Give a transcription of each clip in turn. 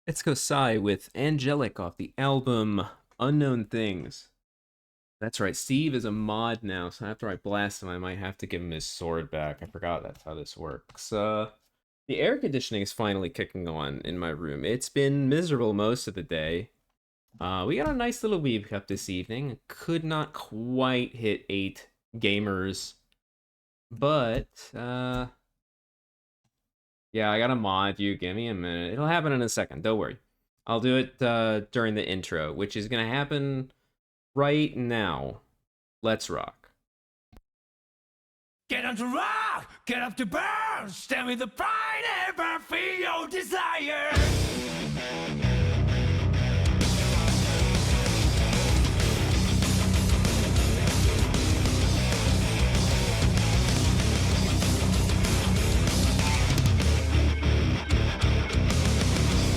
Let's go Psy with Angelic off the album Unknown Things. That's right, Steve is a mod now, so after I blast him, I might have to give him his sword back. I forgot that's how this works. The air conditioning is finally kicking on in my room. It's been miserable most of the day. We got a nice little WeebCup this evening. Could not quite hit 8 gamers, but, yeah, I gotta mod you. Give me a minute. It'll happen in a second. Don't worry. I'll do it during the intro, which is gonna happen right now. Let's rock. Get on to rock, get up to burn, stand with the pride, ever feel your desire.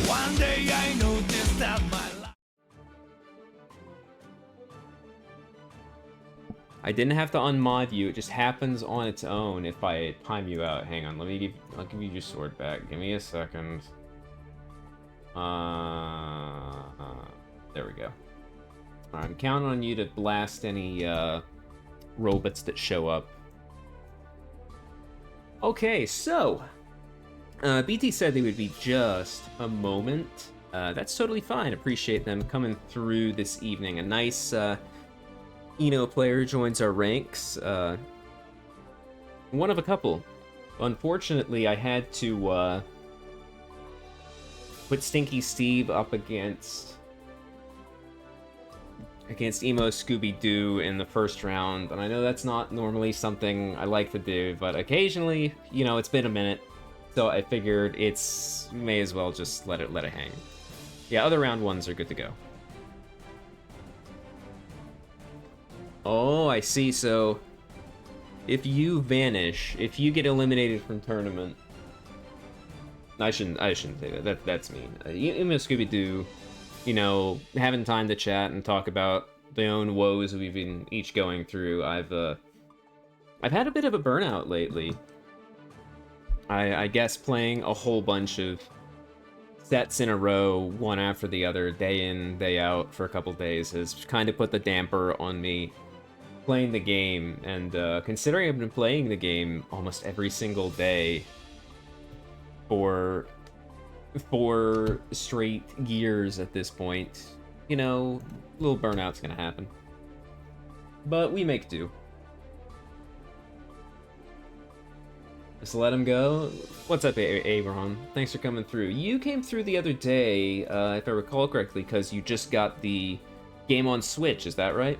One day I noticed that my life. I didn't have to unmod you. It just happens on its own if I time you out. Hang on, I'll give you your sword back. Give me a second. There we go. I'm counting on you to blast any robots that show up. Okay, so BT said they would be just a moment. That's totally fine. Appreciate them coming through this evening. A nice player joins our ranks. One of a couple. Unfortunately, I had to put Stinky Steve up against Emoscoobydoo in the first round, and I know that's not normally something I like to do, but occasionally, it's been a minute, so I figured may as well just let it hang. Yeah, other round ones are good to go. Oh, I see. So if you vanish, if you get eliminated from tournament, I shouldn't say that. That's mean. Scooby-Doo, having time to chat and talk about the own woes we've been each going through. I've had a bit of a burnout lately. I guess playing a whole bunch of sets in a row, one after the other, day in, day out for a couple days has kind of put the damper on me playing the game. And considering I've been playing the game almost every single day for 4 straight years at this point, a little burnout's gonna happen. But we make do. Just let him go. What's up, Abraham? Thanks for coming through. You came through the other day, if I recall correctly, because you just got the game on Switch, is that right?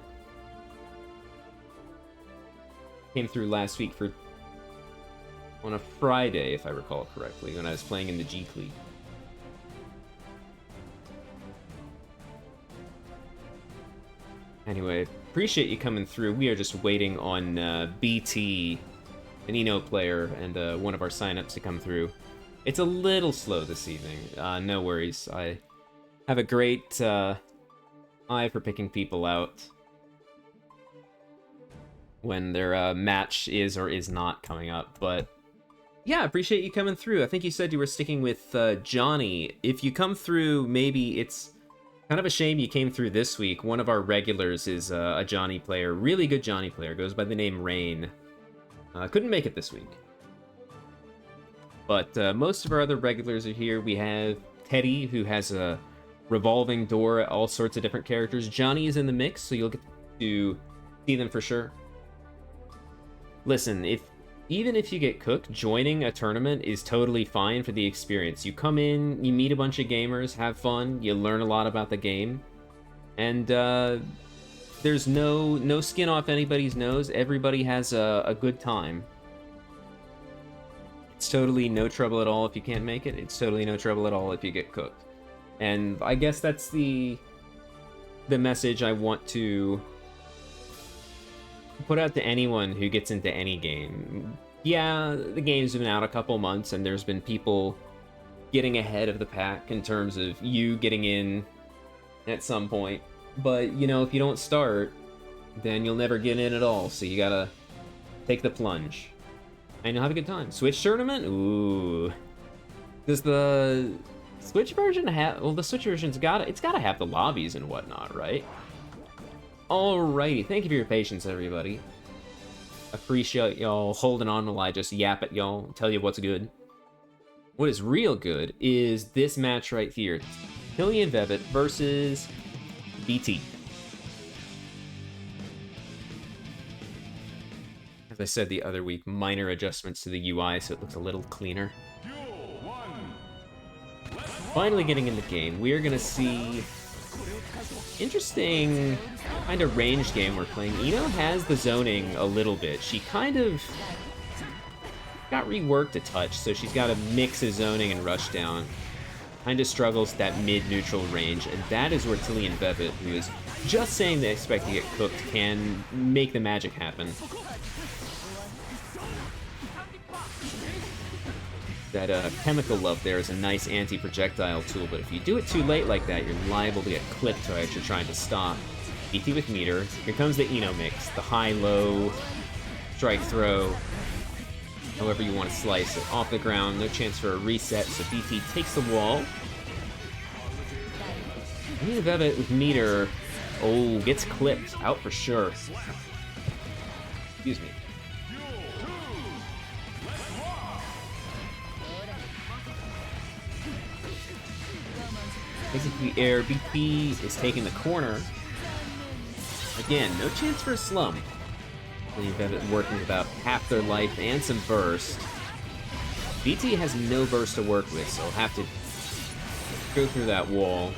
Came through last week on a Friday, if I recall correctly, when I was playing in the G League. Anyway, appreciate you coming through. We are just waiting on BT, an Eno player, and one of our signups to come through. It's a little slow this evening. No worries. I have a great eye for picking people out when their match is or is not coming up. But yeah, appreciate you coming through. I think you said you were sticking with Johnny. If you come through, maybe it's kind of a shame you came through this week. One of our regulars is a Johnny player, really good Johnny player, goes by the name Rain. Couldn't make it this week. But most of our other regulars are here. We have Teddy, who has a revolving door, all sorts of different characters. Johnny is in the mix, so you'll get to see them for sure. Listen, even if you get cooked, joining a tournament is totally fine for the experience. You come in, you meet a bunch of gamers, have fun, you learn a lot about the game, and there's no skin off anybody's nose. Everybody has a good time. It's totally no trouble at all if you can't make it. It's totally no trouble at all if you get cooked. And I guess that's the message I want to put out to anyone who gets into any game. Yeah, the game's been out a couple months, and there's been people getting ahead of the pack in terms of you getting in at some point. But, if you don't start, then you'll never get in at all, so you gotta take the plunge. And you'll have a good time. Switch tournament? Ooh. Does the Switch version have... Well, the Switch version's gotta have the lobbies and whatnot, right? Alrighty, thank you for your patience, everybody. Appreciate y'all holding on while I just yap at y'all, tell you what's good. What is real good is this match right here. tilionvevfet versus BT. As I said the other week, minor adjustments to the UI so it looks a little cleaner. Finally getting in the game, we are gonna see interesting kind of ranged game we're playing. Eno has the zoning a little bit. She kind of got reworked a touch, so she's got to mix his zoning and rush down. Kind of struggles with that mid-neutral range, and that is where tilionvevfet, who is just saying they expect to get cooked, can make the magic happen. That chemical love there is a nice anti-projectile tool, but if you do it too late like that, you're liable to get clipped right as you're trying to stop. BT with meter. Here comes the Eno mix. The high-low strike throw. However you want to slice it. Off the ground, no chance for a reset, so BT takes the wall. tilionvevfet with meter. Oh, gets clipped. Out for sure. Excuse me. Basically, air. BT is taking the corner. Again, no chance for a slump. Tilionvevfet working with about half their life and some burst. BT has no burst to work with, so he'll have to go through that wall.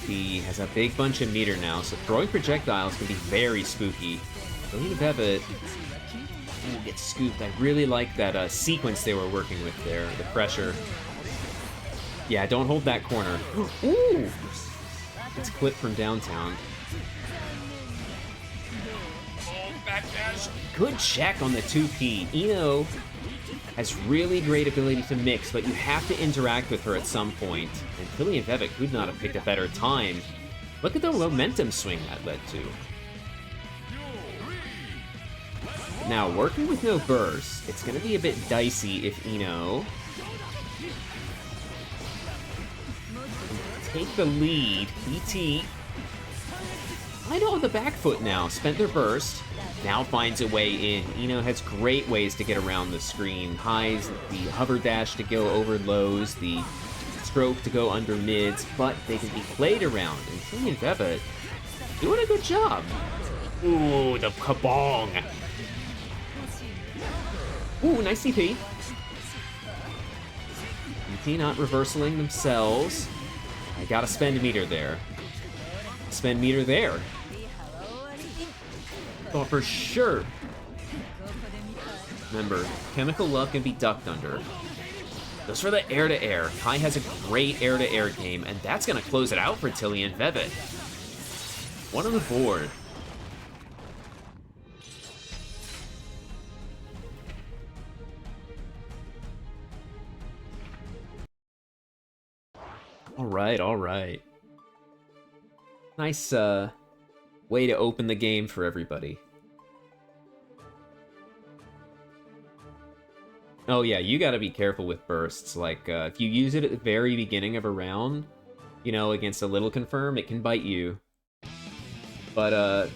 He has a big bunch of meter now, so throwing projectiles can be very spooky. Tilionvevfet will get scooped. I really like that sequence they were working with there, the pressure. Yeah, don't hold that corner. Ooh! It's clipped from downtown. Good check on the 2P. Ino has really great ability to mix, but you have to interact with her at some point. And Tilionvevfet could not have picked a better time. Look at the momentum swing that led to. Now, working with no burst, it's going to be a bit dicey if Ino take the lead. BT kind of on the back foot now. Spent their burst. Now finds a way in. Ino has great ways to get around the screen. Highs, the hover dash to go over lows, the stroke to go under mids, but they can be played around. And Tilionvevfet doing a good job. Ooh, the kabong. Ooh, nice CP. BT not reversaling themselves. I gotta spend meter there. Spend meter there. Thought for sure. Remember, Chemical Love can be ducked under. Goes for the air-to-air. Kai has a great air-to-air game, and that's gonna close it out for Tilionvevfet. One on the board. All right. Nice, way to open the game for everybody. Oh yeah, you gotta be careful with bursts. Like, if you use it at the very beginning of a round, you know, against a little confirm, it can bite you. But,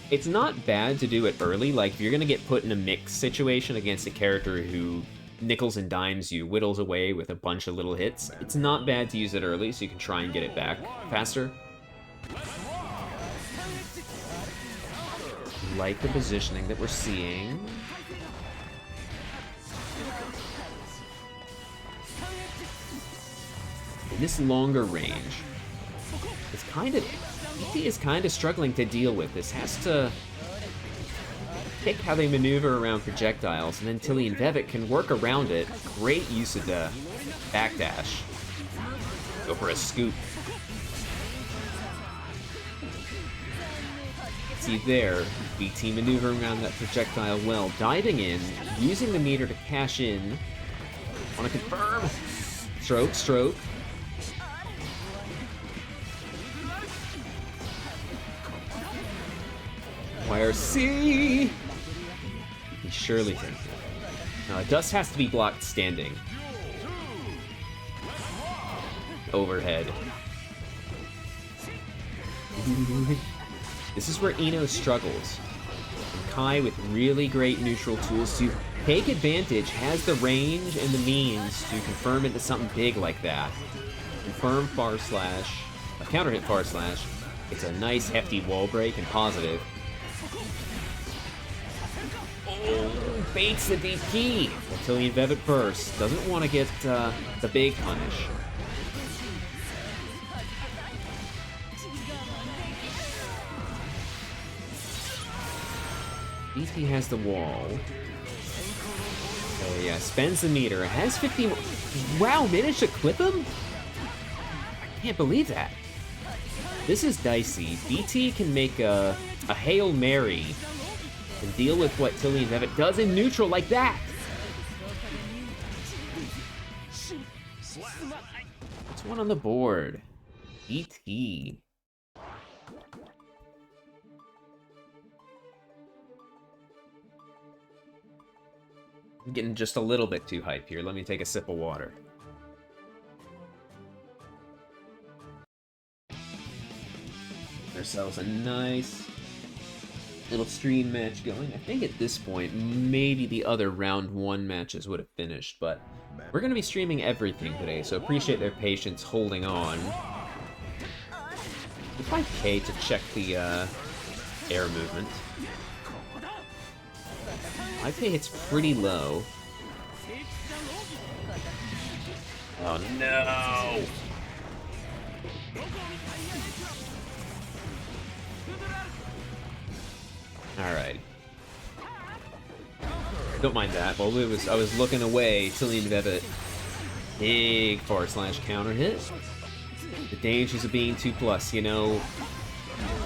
it's not bad to do it early. Like, if you're gonna get put in a mix situation against a character who nickels and dimes you, whittles away with a bunch of little hits, it's not bad to use it early so you can try and get it back faster. Like the positioning that we're seeing. In this longer range, it's kind of, BT is kind of struggling to deal with. This has to pick how they maneuver around projectiles, and then Tilionvevfet can work around it. Great use of the backdash. Go for a scoop. See there, BT maneuvering around that projectile well, diving in, using the meter to cash in. Wanna confirm? Stroke, stroke. YRC! He surely takes it. Now, Dust has to be blocked standing. Overhead. This is where Ino struggles. And Kai, with really great neutral tools to take advantage, has the range and the means to confirm into something big like that. Confirm far slash, a counter hit far slash. It's a nice hefty wall break and positive. Oh, baits the DP. Tilionvevfet burst. Doesn't want to get the big punish. BT has the wall. Oh yeah, spends the meter. Has 50 more. Wow, managed to clip him? I can't believe that. This is dicey. BT can make a Hail Mary and deal with what Tilionvevfet does in neutral like that. What's one on the board? BT. I'm getting just a little bit too hype here. Let me take a sip of water. Ourselves a nice little stream match going. I think at this point, maybe the other round 1 matches would have finished, but we're going to be streaming everything today, so appreciate their patience holding on. If I K to check the air movement. 5K hits pretty low. Oh no! Alright. Don't mind that. Well, I was looking away. tilionvevfet. Big forward slash counter hit. The dangers of being 2+, you know.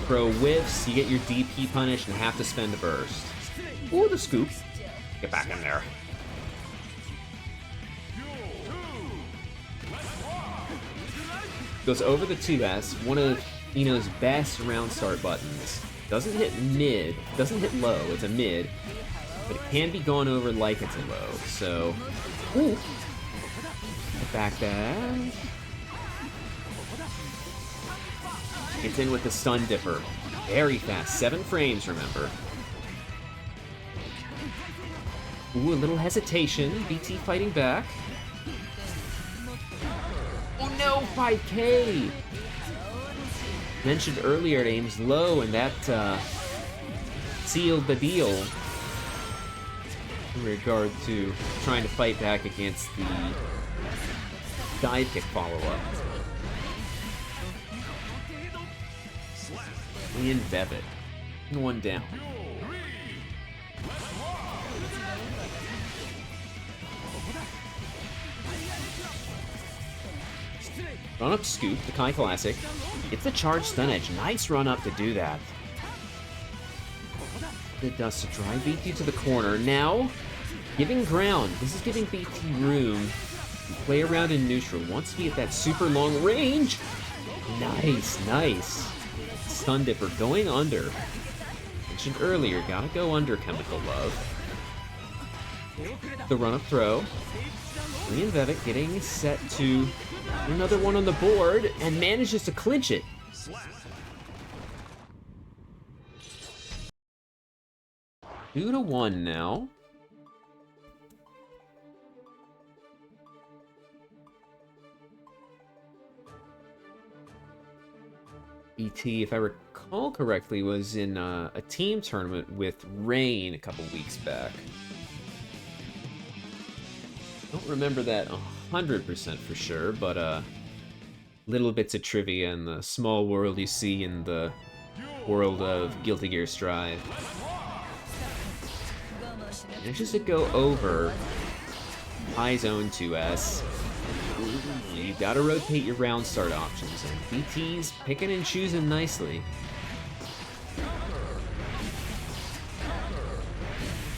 Throw whiffs, you get your DP punished and have to spend a burst. Ooh, the scoop. Get back in there. Goes over the 2S, one of Ino's best round start buttons. Doesn't hit mid, doesn't hit low, it's a mid, but it can be gone over like it's a low, so... Ooh. Back dash. Gets in with the stun dipper. Very fast, 7 frames, remember. Ooh, a little hesitation. BT fighting back. Oh no, 5K! Mentioned earlier, it aims low, and that sealed the deal in regard to trying to fight back against the dive kick follow-up. tilionvevfet. One down. Run up scoop, the Kai classic. It's a charged stun edge. Nice run up to do that. It does to drive BT to the corner. Now, giving ground. This is giving BT room to play around in neutral. Wants to be at that super long range. Nice, nice. Stun dipper going under. Mentioned earlier, gotta go under Chemical Love. The run up throw. tilionvevfet getting set to another one on the board and manages to clinch it. 2-1 now. BT, if I recall correctly, was in a team tournament with Rain a couple weeks back. Don't remember that 100% for sure, but little bits of trivia in the small world you see in the world of Guilty Gear Strive. Manages to go over high zone 2S. You gotta rotate your round start options, and BT's picking and choosing nicely.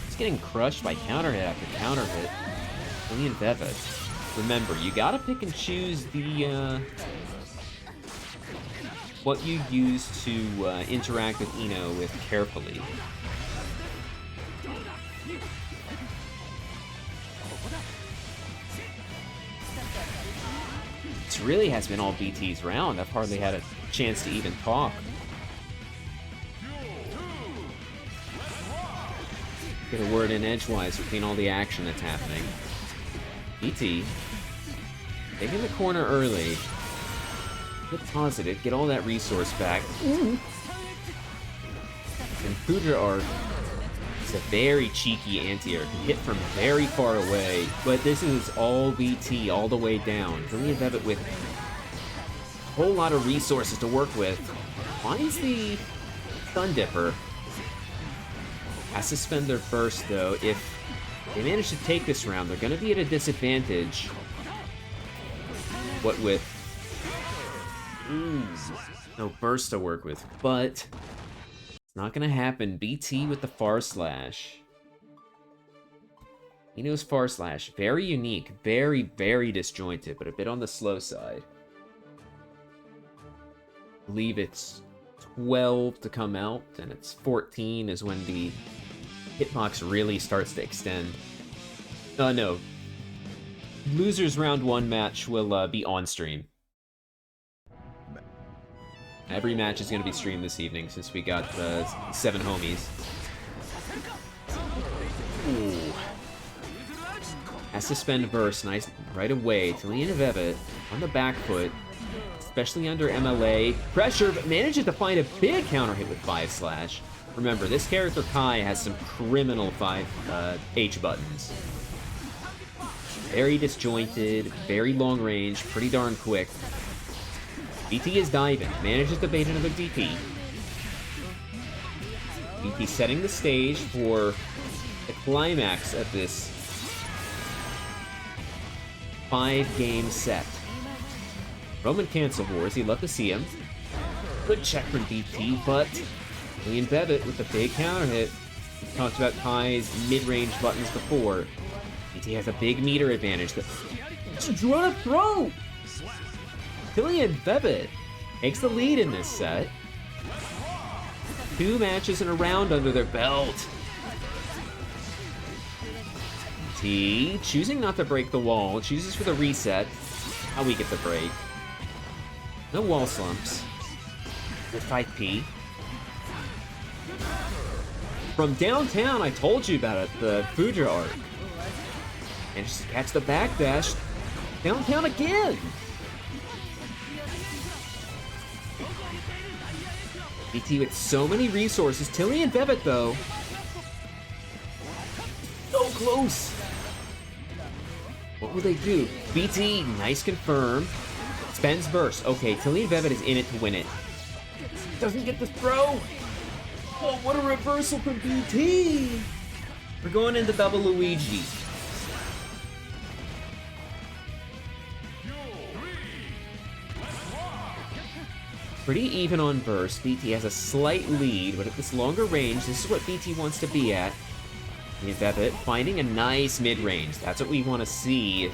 It's getting crushed by counter hit after counter hit. tilionvevfet. Remember, you gotta pick and choose the what you use to interact with Ino with carefully. This really has been all BT's round. I've hardly had a chance to even talk. Get a word in edgewise between all the action that's happening. BT, taking the corner early. Get positive, get all that resource back. And Kudra Arc is a very cheeky anti-air, can hit from very far away, but this is all BT all the way down. tilionvevfet with a whole lot of resources to work with. Finds the Stun Dipper. Has to spend their burst though. If they manage to take this round, they're going to be at a disadvantage. What with no burst to work with, but it's not going to happen. BT with the Far Slash. Ino's Far Slash, very unique, very, very disjointed, but a bit on the slow side. I believe it's 12 to come out, and it's 14 is when the hitbox really starts to extend. No. Losers round 1 match will be on stream. Every match is going to be streamed this evening since we got 7 homies. Ooh. Has to spend burst nice right away. tilionvevfet on the back foot. especially under MLA pressure, but manages to find a big counter hit with 5/. Remember, this character Kai has some criminal 5 H buttons. Very disjointed, very long range, pretty darn quick. BT is diving, manages to bait another DP. BT setting the stage for the climax of this 5-game set. Roman cancel wars, you'd love to see him. Good check from BT, but tilionvevfet with the big counter hit. We talked about Kai's mid-range buttons before. BT has a big meter advantage. Just run a throw! tilionvevfet takes the lead in this set. 2 matches in a round under their belt. BT choosing not to break the wall, chooses for the reset. How we get the break. No wall slumps. With 5P. From downtown, I told you about it, the Fudra arc. And just catch the backdash. Downtown again! BT with so many resources. tilionvevfet, though. So close! What will they do? BT, nice confirm. Spends burst. Okay, tilionvevfet is in it to win it. Doesn't get the throw! Oh, what a reversal from BT! We're going into double Luigi. Pretty even on burst. BT has a slight lead, but at this longer range, this is what BT wants to be at. tilionvevfet finding a nice mid-range. That's what we want to see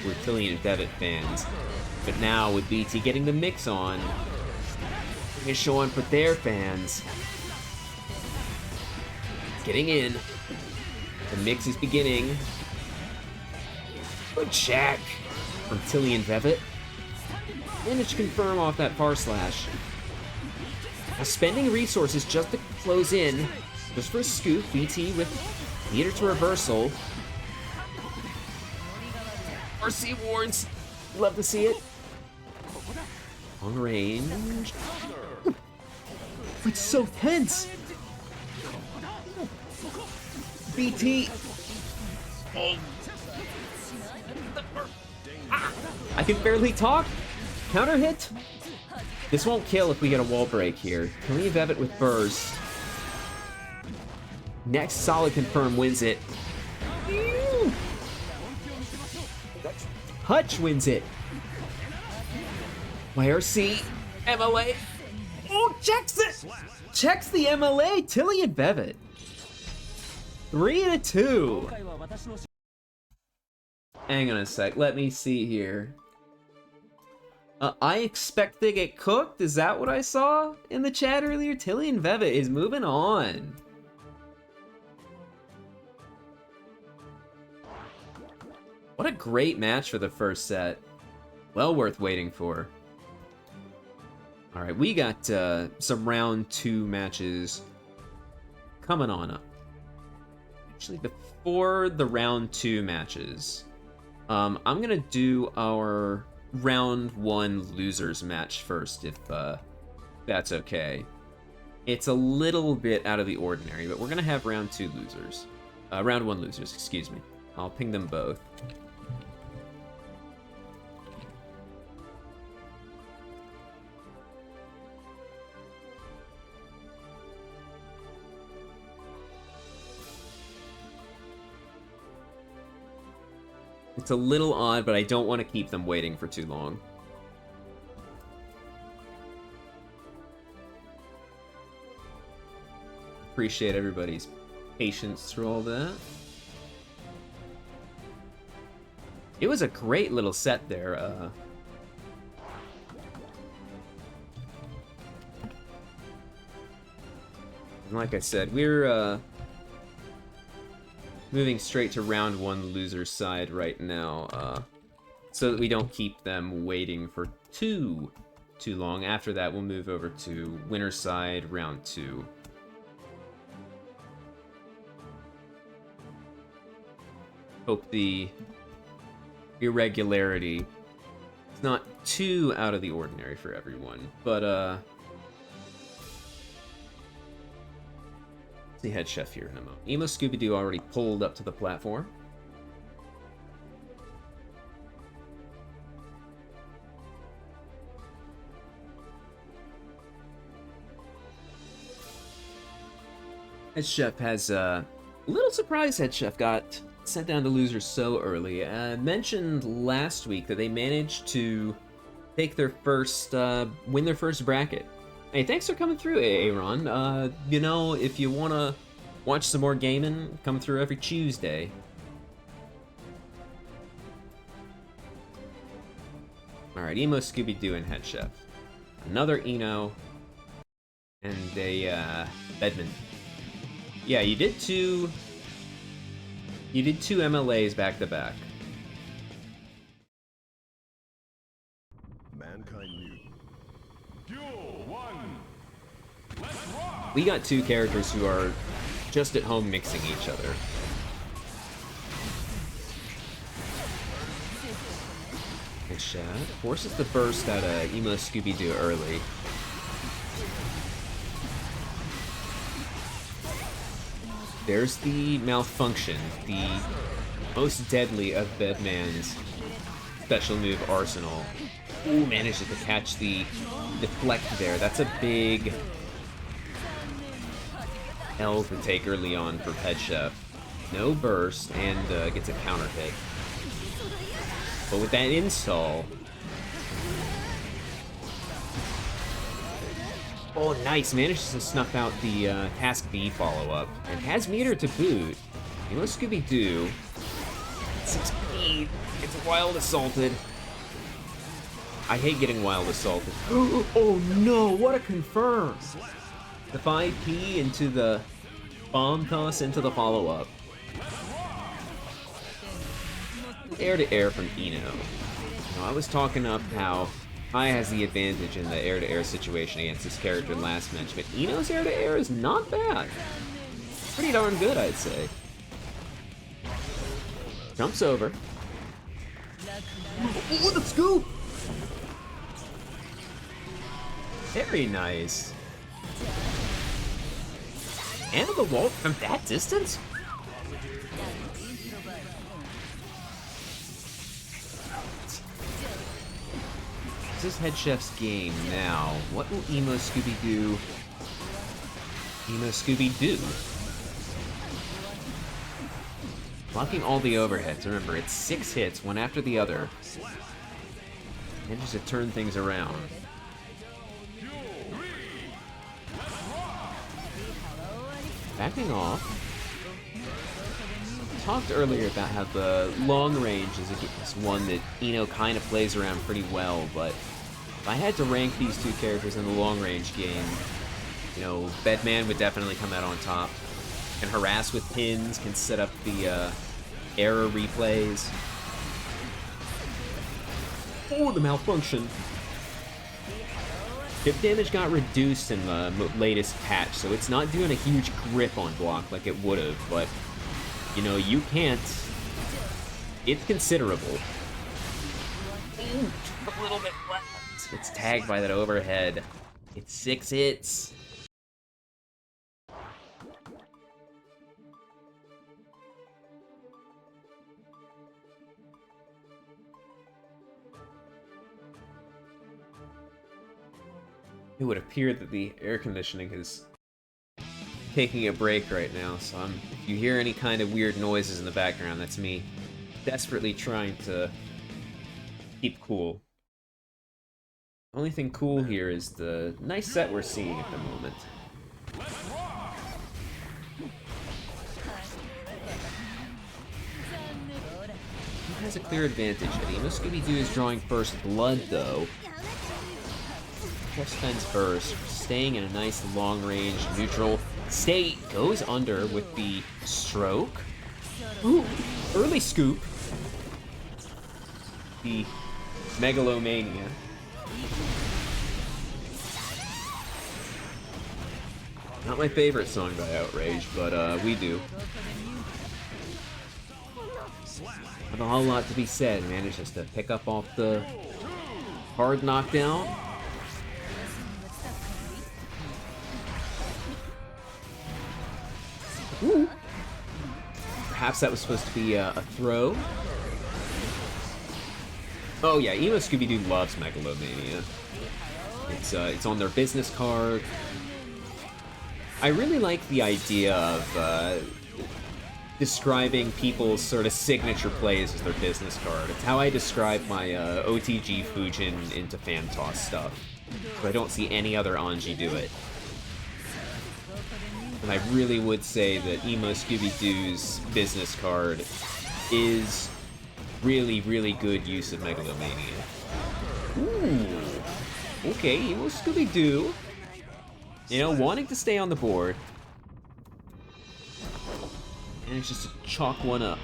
for tilionvevfet fans. But now, with BT getting the mix on, a show on for their fans. Getting in. The mix is beginning. Good check from tilionvevfet. Managed to confirm off that far slash. Now spending resources just to close in. Just for a scoop, BT with meter to reversal. RC wards. Love to see it. Long range. It's so tense. BT. Oh. I can barely talk. Counter hit. This won't kill if we get a wall break here. tilionvevfet with burst. Next solid confirm wins it. Hutch wins it. YRC. MLA. Oh, checks it! Checks the MLA. tilionvevfet. 3-2. Hang on a sec. Let me see here. I expect to get cooked? Is that what I saw in the chat earlier? tilionvevfet is moving on. What a great match for the first set. Well worth waiting for. Alright, we got some round 2 matches coming on up. Actually, before the round 2 matches, I'm gonna do our round 1 losers match first, if that's okay. It's a little bit out of the ordinary, but we're gonna have round 2 losers. Round 1 losers, excuse me. I'll ping them both. It's a little odd, but I don't want to keep them waiting for too long. Appreciate everybody's patience through all that. It was a great little set there. And like I said, we're moving straight to round 1 loser side right now, so that we don't keep them waiting for too long. After that, we'll move over to winner side, round 2. Hope the irregularity It's not too out of the ordinary for everyone, but see HeadChef here in a moment. Emoscoobydoo already pulled up to the platform. HeadChef has a little surprised HeadChef got sent down to losers so early. I mentioned last week that they managed to take their first, win their first bracket. Hey, thanks for coming through, Aaron. You know, if you want to watch some more gaming, come through every Tuesday. Alright, Emoscoobydoo and HeadChef. Another Eno, and a, Bedman. Yeah, you did two MLAs back to back. Mankind knew. Duel 1. Let's rock. We got two characters who are just at home mixing each other. HeadChef forces the burst out of Emoscoobydoo early. There's the malfunction, the most deadly of Bedman's special move arsenal. Ooh, manages to catch the deflect there. That's a big L to take early on for HeadChef. No burst, and gets a counter hit. But with that install... Oh, nice. Manages to snuff out the Task B follow-up. And has meter to boot. Emoscoobydoo. 6 speed. Gets wild assaulted. I hate getting wild assaulted. Oh no, what a confirm! The 5P into the bomb toss into the follow-up. Air to air from Eno. You know, I was talking up how Kai has the advantage in the air-to-air situation against this character last match, but Eno's air-to-air is not bad. Pretty darn good, I'd say. Jumps over. Oh, the scoop! Very nice. And the wall from that distance? This is HeadChef's game now. What will Emoscoobydoo do? Blocking all the overheads. Remember, it's 6 hits, one after the other. Manages to turn things around. Backing off. Talked earlier about how the long range is one that Eno kind of plays around pretty well, but if I had to rank these two characters in the long range game, you know, Bedman would definitely come out on top. Can harass with pins, can set up the error replays. Oh, the malfunction. Hip damage got reduced in the latest patch, so it's not doing a huge grip on block like it would have, but you know, you can't. It's considerable. A little bit left. It's tagged by that overhead. It's 6 hits. It would appear that the air conditioning is taking a break right now, so if you hear any kind of weird noises in the background, that's me desperately trying to keep cool. The only thing cool here is the nice set we're seeing at the moment. He has a clear advantage. Emoscoobydoo is drawing first blood, though. Just spends first, staying in a nice long-range neutral state. Goes under with the stroke. Ooh, early scoop. The megalomania. Not my favorite song by Outrage, but we do. Not a whole lot to be said. Manages to pick up off the Hard knockdown. Ooh. Perhaps that was supposed to be a throw. Oh yeah, Emoscoobydoo loves Megalomania. It's on their business card. I really like the idea of describing people's sort of signature plays as their business card. It's how I describe my OTG Fujin into Fantoss stuff. But I don't see any other Anji do it. And I really would say that Emoscoobydoo's business card is really, really good use of Megalomania. Ooh. Okay, Emoscoobydoo. You know, wanting to stay on the board. And it's just to chalk one up.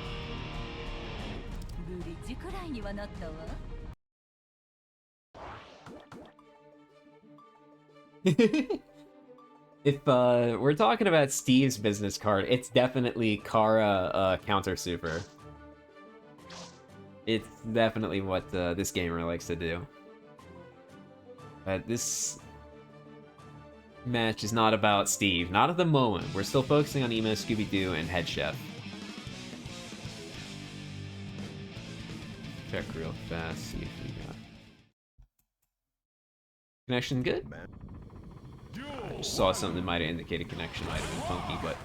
If we're talking about Steve's business card, it's definitely Kara Counter Super. It's definitely what this gamer likes to do. But this match is not about Steve. Not at the moment. We're still focusing on Emoscoobydoo and HeadChef. Check real fast, see if we got... Connection good? I just saw something that might have indicated connection might have been funky, but...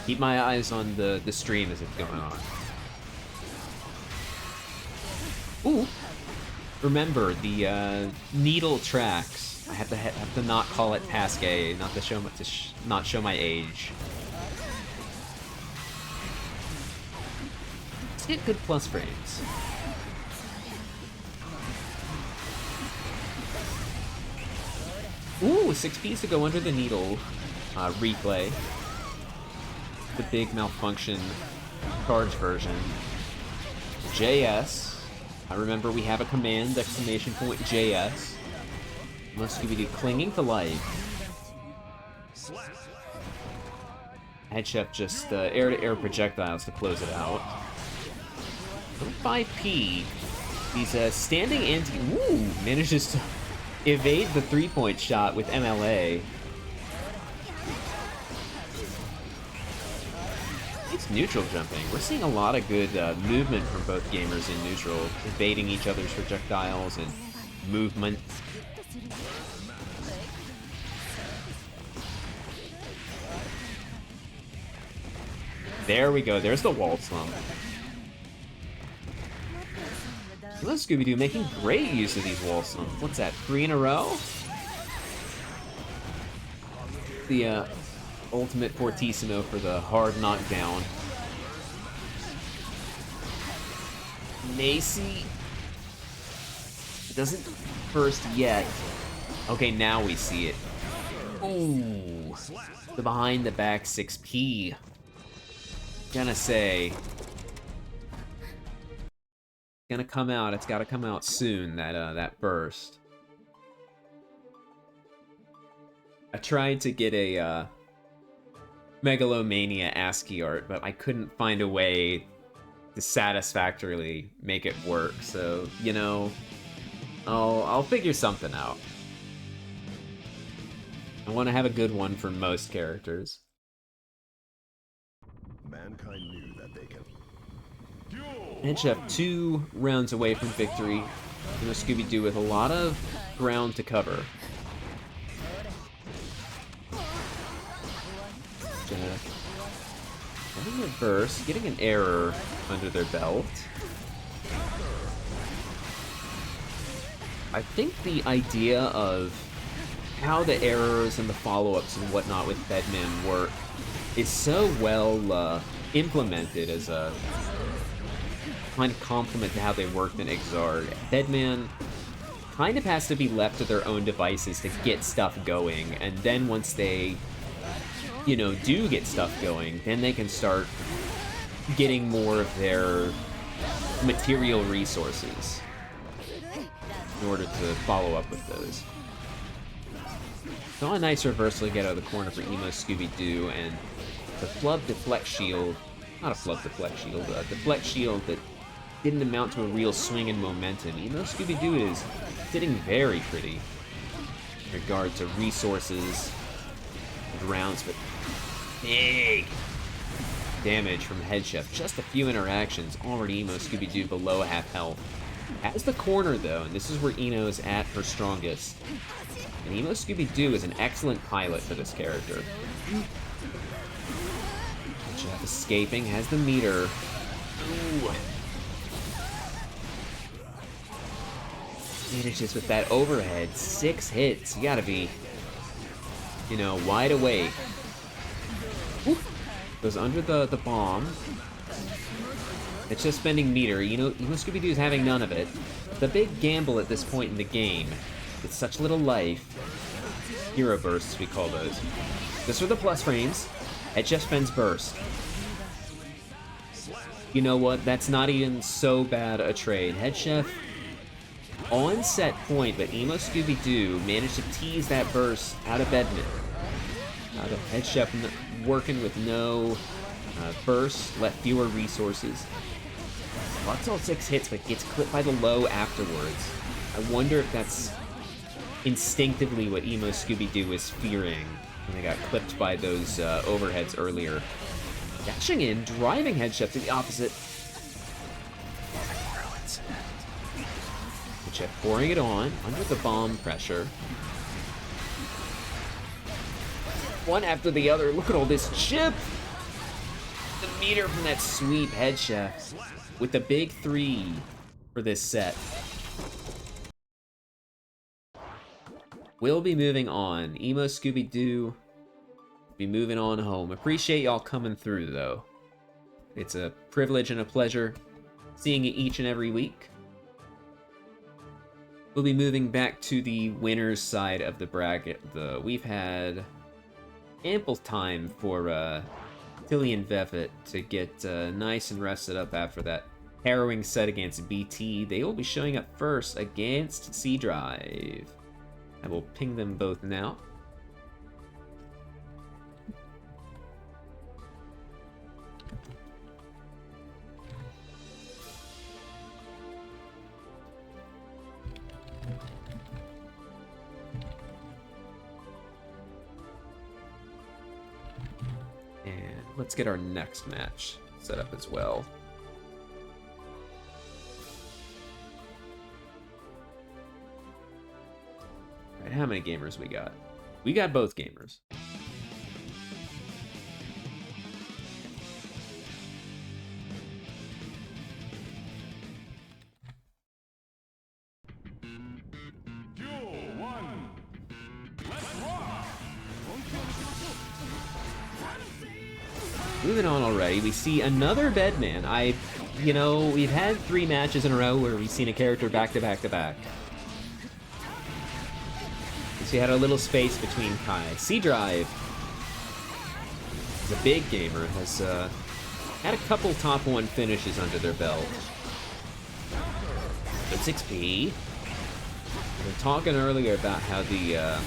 keep my eyes on the stream as it's going on. Ooh! Remember, the needle tracks. I have to not call it Pasque, not to show not show my age. Let's get good plus frames. Ooh, 6Ps to go under the needle. Replay. The big malfunction charge version. JS. I remember we have a command, exclamation point JS. Emoscoobydoo clinging to life. HeadChef just air-to-air projectiles to close it out. 5P. He's standing anti. Ooh, manages to evade the 3-point shot with MLA. It's neutral jumping. We're seeing a lot of good movement from both gamers in neutral, evading each other's projectiles and movement. There we go. There's the wall slump. Emoscoobydoo making great use of these wall slumps. What's that? 3 in a row? The ultimate fortissimo for the hard knockdown. Macy doesn't burst yet. Okay, now we see it. Ooh, the behind the back 6P. Gonna say, gonna come out. It's gotta come out soon. That burst. I tried to get a Megalomania ASCII art, but I couldn't find a way to satisfactorily make it work. So you know, I'll figure something out. I want to have a good one for most characters. Mankind knew that they can. HeadChef 2 rounds away from victory. Emoscoobydoo with a lot of ground to cover. Getting a burst, getting an error under their belt. I think the idea of how the errors and the follow-ups and whatnot with Bedman work is so well implemented as a kind of complement to how they worked in Exard. Bedman kind of has to be left to their own devices to get stuff going, and then once they, you know, do get stuff going, then they can start getting more of their material resources in order to follow up with those. So a nice reversal to get out of the corner for Emoscoobydoo, and the flub deflect shield, not a flub deflect shield, a deflect shield that didn't amount to a real swing in momentum. Emoscoobydoo is sitting very pretty in regard to resources and rounds, but big damage from HeadChef. Just a few interactions, already Emoscoobydoo below half health. Has the corner though, and this is where Eno's at her strongest. And Emoscoobydoo is an excellent pilot for this character. HeadChef escaping, has the meter. Ooh. Manages with that overhead. 6 hits. You gotta be, you know, wide awake. Ooh. Goes under the bomb. It's just spending meter. You know, Emoscoobydoo is having none of it. The big gamble at this point in the game, with such little life. Hero bursts, we call those. This are the plus frames. HeadChef spends burst. You know what? That's not even so bad a trade. HeadChef on set point, but Emoscoobydoo managed to tease that burst out of Bedman. Out of HeadChef working with no burst, left fewer resources. Lots all 6 hits, but gets clipped by the low afterwards. I wonder if that's instinctively what Emoscoobydoo was fearing when they got clipped by those overheads earlier. Dashing in, driving HeadChef to the opposite. HeadChef pouring it on, under the bomb pressure. One after the other, look at all this chip! The meter from that sweep, HeadChef, with the big 3 for this set. We'll be moving on. Emoscoobydoo be moving on home. Appreciate y'all coming through, though. It's a privilege and a pleasure seeing you each and every week. We'll be moving back to the winner's side of the bracket. We've had ample time for tilionvevfet to get nice and rested up after that harrowing set against BT. They will be showing up first against C Drive. I will ping them both now. And let's get our next match set up as well. All right, how many gamers we got? We got both gamers. Moving on already, we see another Bedman. You know, we've had 3 matches in a row where we've seen a character back to back to back. So we had a little space between Kai. C Drive is a big gamer, has had a couple top 1 finishes under their belt. Good 6P. We were talking earlier about how the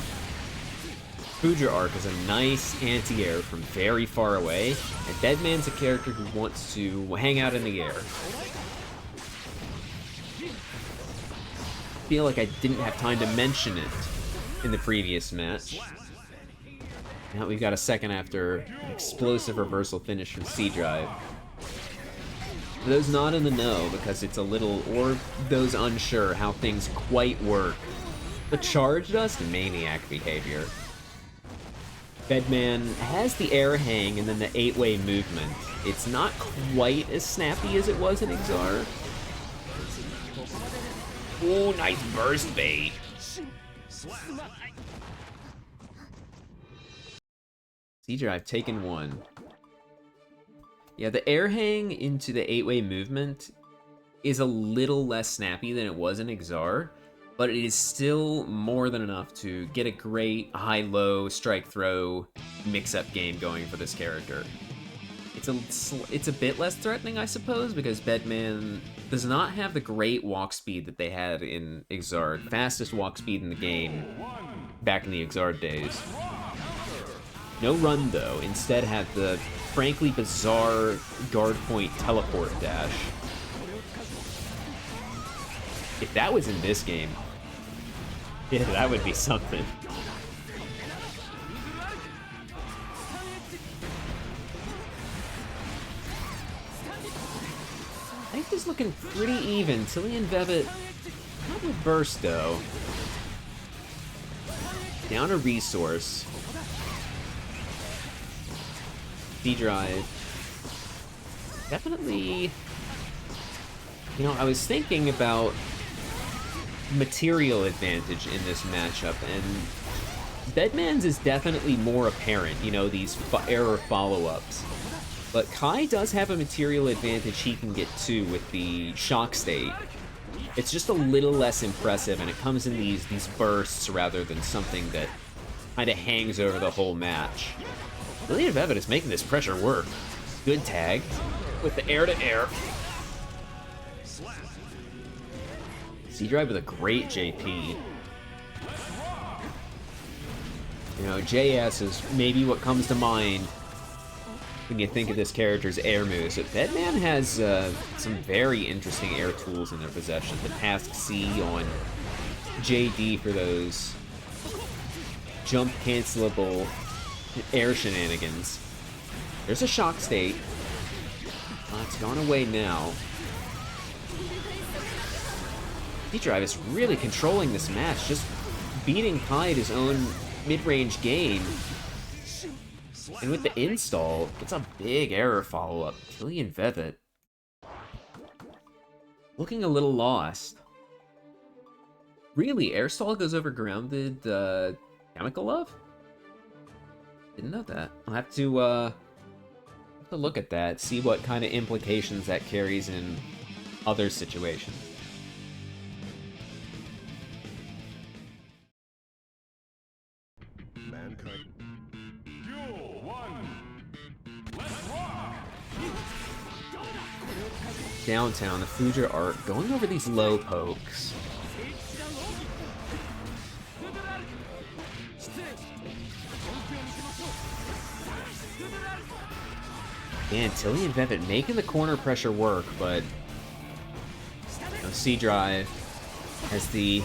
Fuja arc is a nice anti-air from very far away, and Bedman's a character who wants to hang out in the air. I feel like I didn't have time to mention it in the previous match. Now we've got a second after an explosive reversal finish from C Drive. For those not in the know, because it's a little, or those unsure how things quite work, the charge dust, maniac behavior. Bedman has the air hang and then the 8-way movement. It's not quite as snappy as it was in Exar. Ooh, nice burst bait. C-Drive taken 1. Yeah, the air hang into the 8-way movement is a little less snappy than it was in Exar, but it is still more than enough to get a great high-low strike-throw mix-up game going for this character. It's a bit less threatening, I suppose, because Bedman does not have the great walk speed that they had in Exard. Fastest walk speed in the game back in the Exard days. No run, though. Instead had the frankly bizarre guard point teleport dash. If that was in this game, yeah, that would be something. Life is looking pretty even. tilionvevfet, not with burst though. Down a resource. D-drive. Definitely. You know, I was thinking about material advantage in this matchup, and Bedman's is definitely more apparent, you know, these error follow-ups. But Kai does have a material advantage he can get to with the shock state. It's just a little less impressive, and it comes in these bursts rather than something that kind of hangs over the whole match. tilionvevfet is making this pressure work. Good tag with the air-to-air. C-Drive with a great JP. You know, JS is maybe what comes to mind when you think of this character's air moves. But Bedman has some very interesting air tools in their possession. The Task C on JD for those jump cancelable air shenanigans. There's a shock state. It's gone away now. D-Drive is really controlling this match, just beating Kai at his own mid-range game. And with the install, it's a big error follow-up. tilionvevfet looking a little lost. Really, air stall goes over grounded chemical love? Didn't know that. I'll have to look at that, see what kind of implications that carries in other situations. Mankind. Duel 1. Let's rock! Downtown, the Fuja art going over these low pokes. And tilionvevfet making the corner pressure work, but you know, C-Drive has the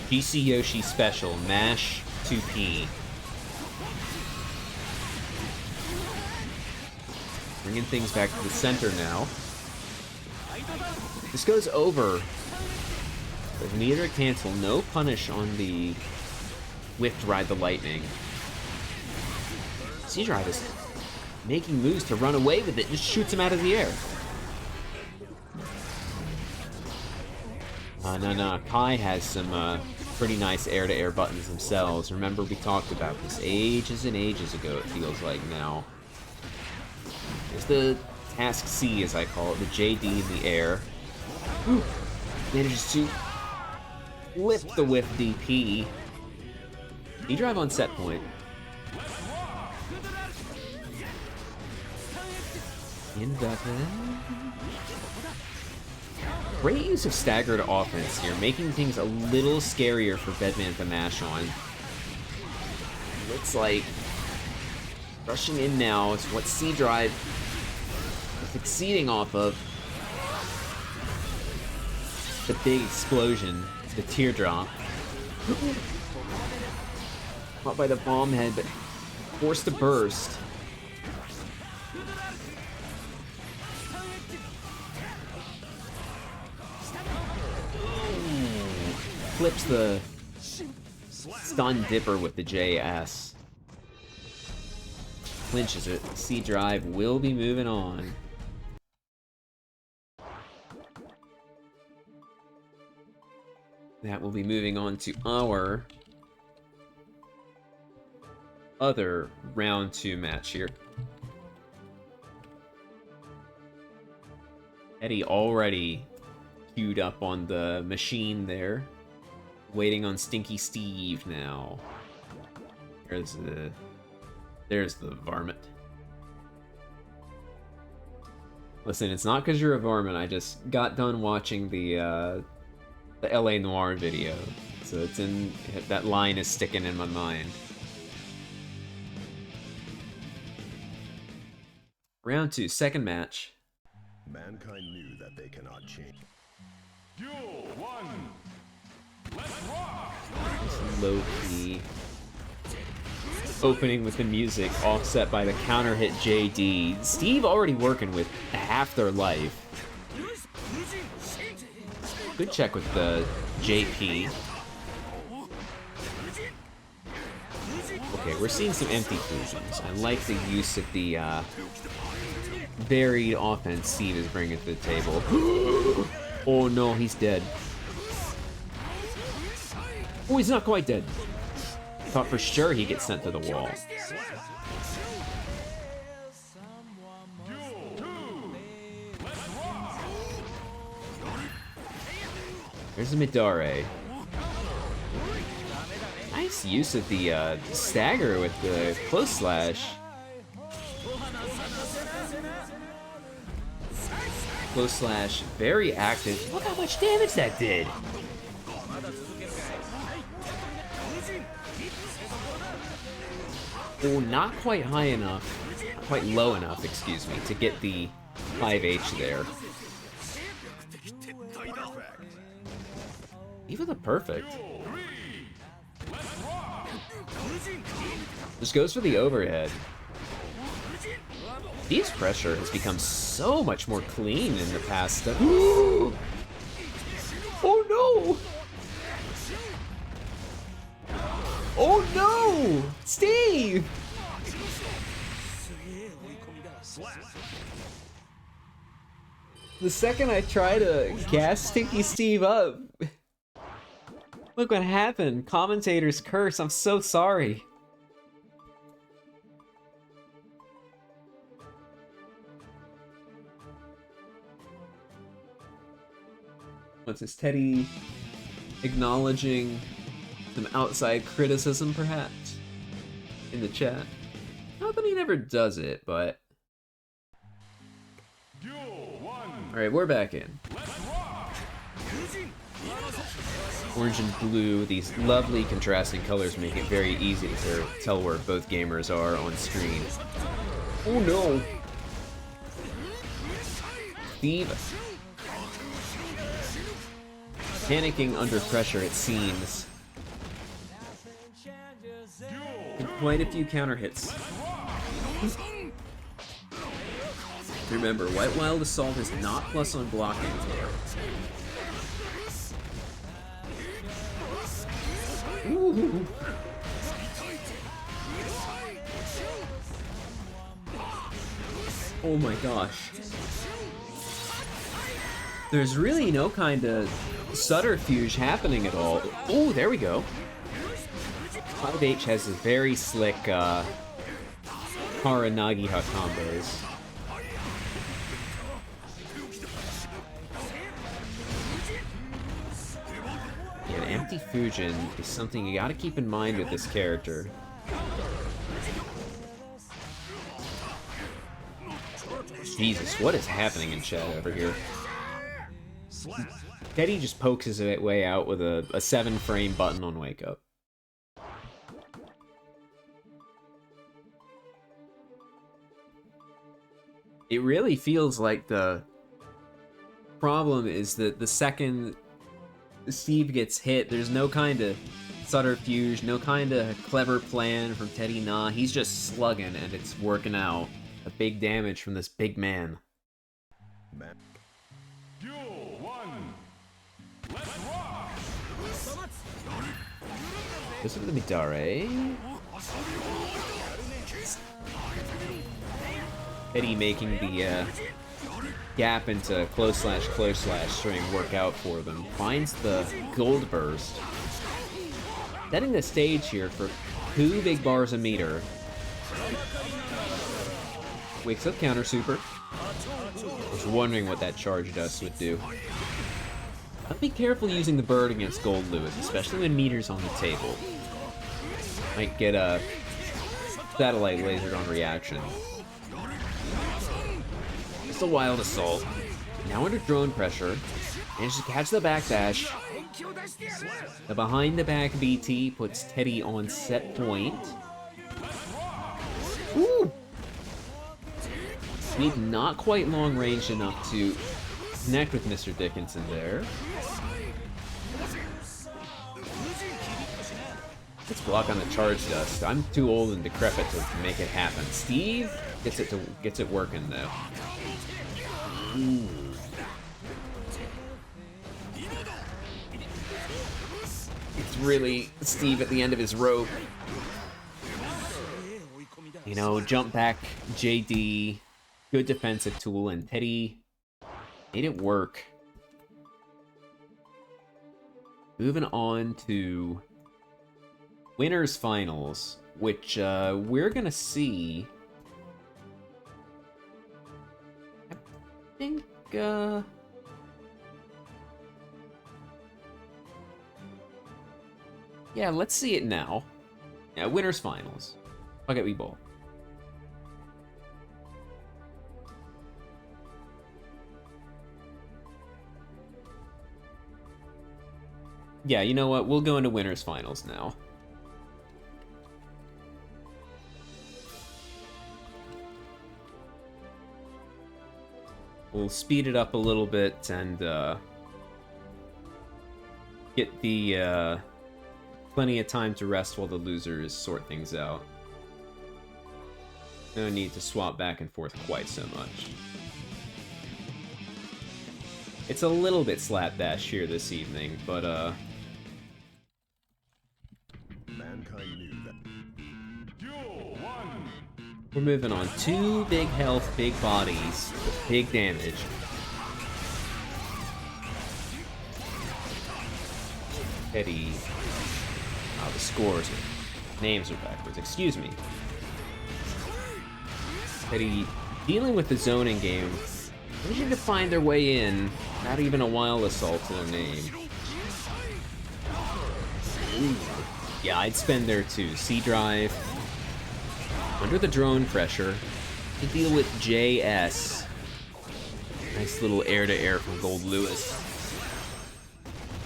GC Yoshi special, mash 2P. Bringing things back to the center now. This goes over. With neither cancel, no punish on the whiff to ride the lightning. C-Drive is making moves to run away with it, just shoots him out of the air. No. Kai has some pretty nice air-to-air buttons themselves. Remember, we talked about this ages and ages ago, it feels like now. There's the Task C, as I call it, the JD in the air. Whew. Manages to lift the whiff DP. D-Drive on set point. Great use of staggered offense here, making things a little scarier for Bedman to mash on. Looks like rushing in now is what C-Drive is succeeding off of. The big explosion, the teardrop. Caught by the bomb head, but forced to burst. Flips the stun dipper with the JS. Clinches it. C-Drive will be moving on. That will be moving on to our other round 2 match here. Eddie already queued up on the machine there. Waiting on Stinky Steve now. There's the varmint. Listen, it's not because you're a varmint. I just got done watching the LA Noire video, so it's in that line is sticking in my mind. Round 2, second match. Mankind knew that they cannot change. Low key. Opening with the music, offset by the counter hit JD. Steve already working with half their life. Good check with the JP. Okay, we're seeing some empty fusions. I like the use of the varied offense Steve is bringing to the table. Oh no, he's dead. Oh, he's not quite dead. Thought for sure he gets sent to the wall. There's a Midare. Nice use of the stagger with the close slash. Close slash, very active. Look how much damage that did. Oh, not quite high enough, quite low enough, excuse me, to get the 5H there. Even the perfect. Just goes for the overhead. Steve's pressure has become so much more clean in the past. Oh no! Oh no! Steve! The second I try to gas Stinky Steve up, look what happened. Commentator's curse. I'm so sorry. What's this, Teddy acknowledging some outside criticism, perhaps, in the chat? Not that he never does it, but... Alright, we're back in. Orange and blue, these lovely contrasting colors make it very easy to tell where both gamers are on screen. Oh no! Steve. Panicking under pressure, it seems. Quite a few counter hits. Remember, White Wild Assault is not plus on blocking. Ooh. Oh my gosh. There's really no kind of subterfuge happening at all. Oh, there we go. 5H has a very slick Kara Nagiha combos. Yeah, an empty Fujin is something you gotta keep in mind with this character. Jesus, what is happening in chat over here? Teddy just pokes his way out with a 7-frame button on Wake Up. It really feels like the problem is that the second Steve gets hit, there's no kind of subterfuge, no kind of clever plan from Teddy. Nah, he's just slugging and it's working out. A big damage from this big man. This is the Midare. Eddie making the gap into close slash string work out for them. Finds the gold burst. Setting the stage here for 2 big bars a meter. Wakes up counter super. I was wondering what that charge dust would do. I'd be careful using the bird against Gold Lewis, especially when meter's on the table. Might get a satellite lasered on reaction. Just a wild assault. Now under drone pressure. Manages to catch the backdash. The behind the back BT puts Teddy on set point. Ooh! Steve not quite long range enough to connect with Mr. Dickinson there. Let's block on the charge dust. I'm too old and decrepit to make it happen. Steve gets it working though. Ooh. It's really Steve at the end of his rope. You know, jump back, JD, good defensive tool, and Teddy made it work. Moving on to winners finals, which we're gonna see. I think yeah, let's see it now. Yeah, winners finals. Fatcatteddy Bowl. Yeah, you know what? We'll go into winners finals now. We'll speed it up a little bit and get the plenty of time to rest while the losers sort things out. No need to swap back and forth quite so much. It's a little bit slapdash here this evening, but Mankind knew that. we're moving on. 2 big health, big bodies, big damage. Teddy. Oh, the scores are... names are backwards. Excuse me. Teddy dealing with the zoning game. Managing to find their way in. Not even a wild assault to their name. Ooh. Yeah, I'd spend there too. C-Drive. Under the drone pressure. To deal with JS. Nice little air-to-air from Gold Lewis.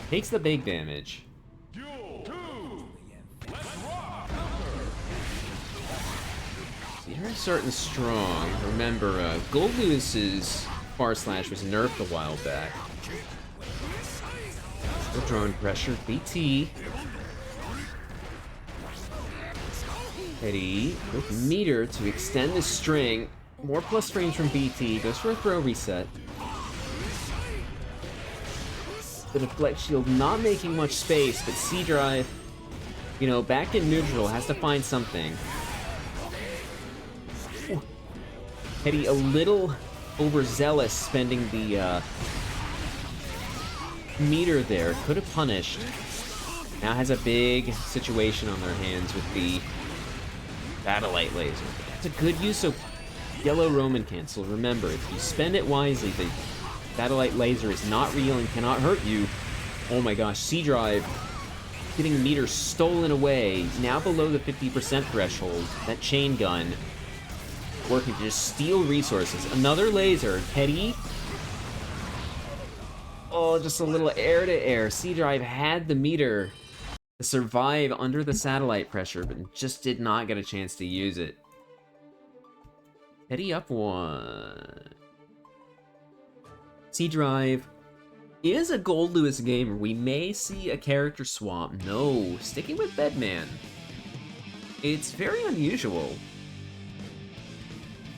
Takes the big damage. You're starting strong. Remember, Gold Lewis's Far Slash was nerfed a while back. The drone pressure, BT. Teddy with meter to extend the string. More plus frames from BT. Goes for a throw reset. The deflect shield not making much space, but C-Drive, you know, back in neutral, has to find something. Teddy a little overzealous spending the meter there. Could have punished. Now has a big situation on their hands with the Satellite Laser. That's a good use of yellow Roman cancel. Remember, if you spend it wisely, the Satellite Laser is not real and cannot hurt you. Oh my gosh, C-Drive getting meter stolen away. Now below the 50% threshold. That chain gun working to just steal resources. Another laser. Teddy. Oh, just a little air-to-air. C-Drive had the meter to survive under the satellite pressure, but just did not get a chance to use it. Teddy up 1. C-Drive is a Gold Lewis gamer. We may see a character swap. No, sticking with Bedman. It's very unusual.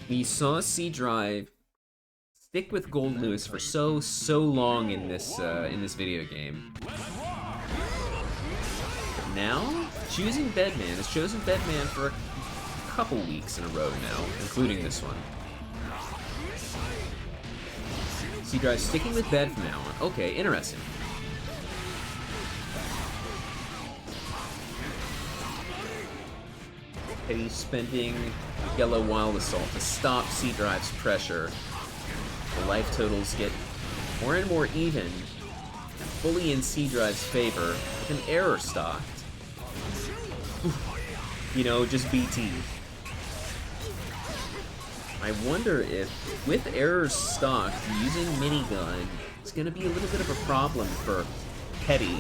We saw C-Drive stick with Gold Lewis for so long in this video game. But now, choosing Bedman has chosen Bedman for a couple weeks in a row now, including this one. C-Drive sticking with Bed from now on. Okay, interesting. He's spending Yellow Wild Assault to stop C-Drive's pressure. The life totals get more and more even, fully in C-Drive's favor, with an error stocked. You know, just BT. I wonder if, with errors stocked, using minigun is going to be a little bit of a problem for Teddy.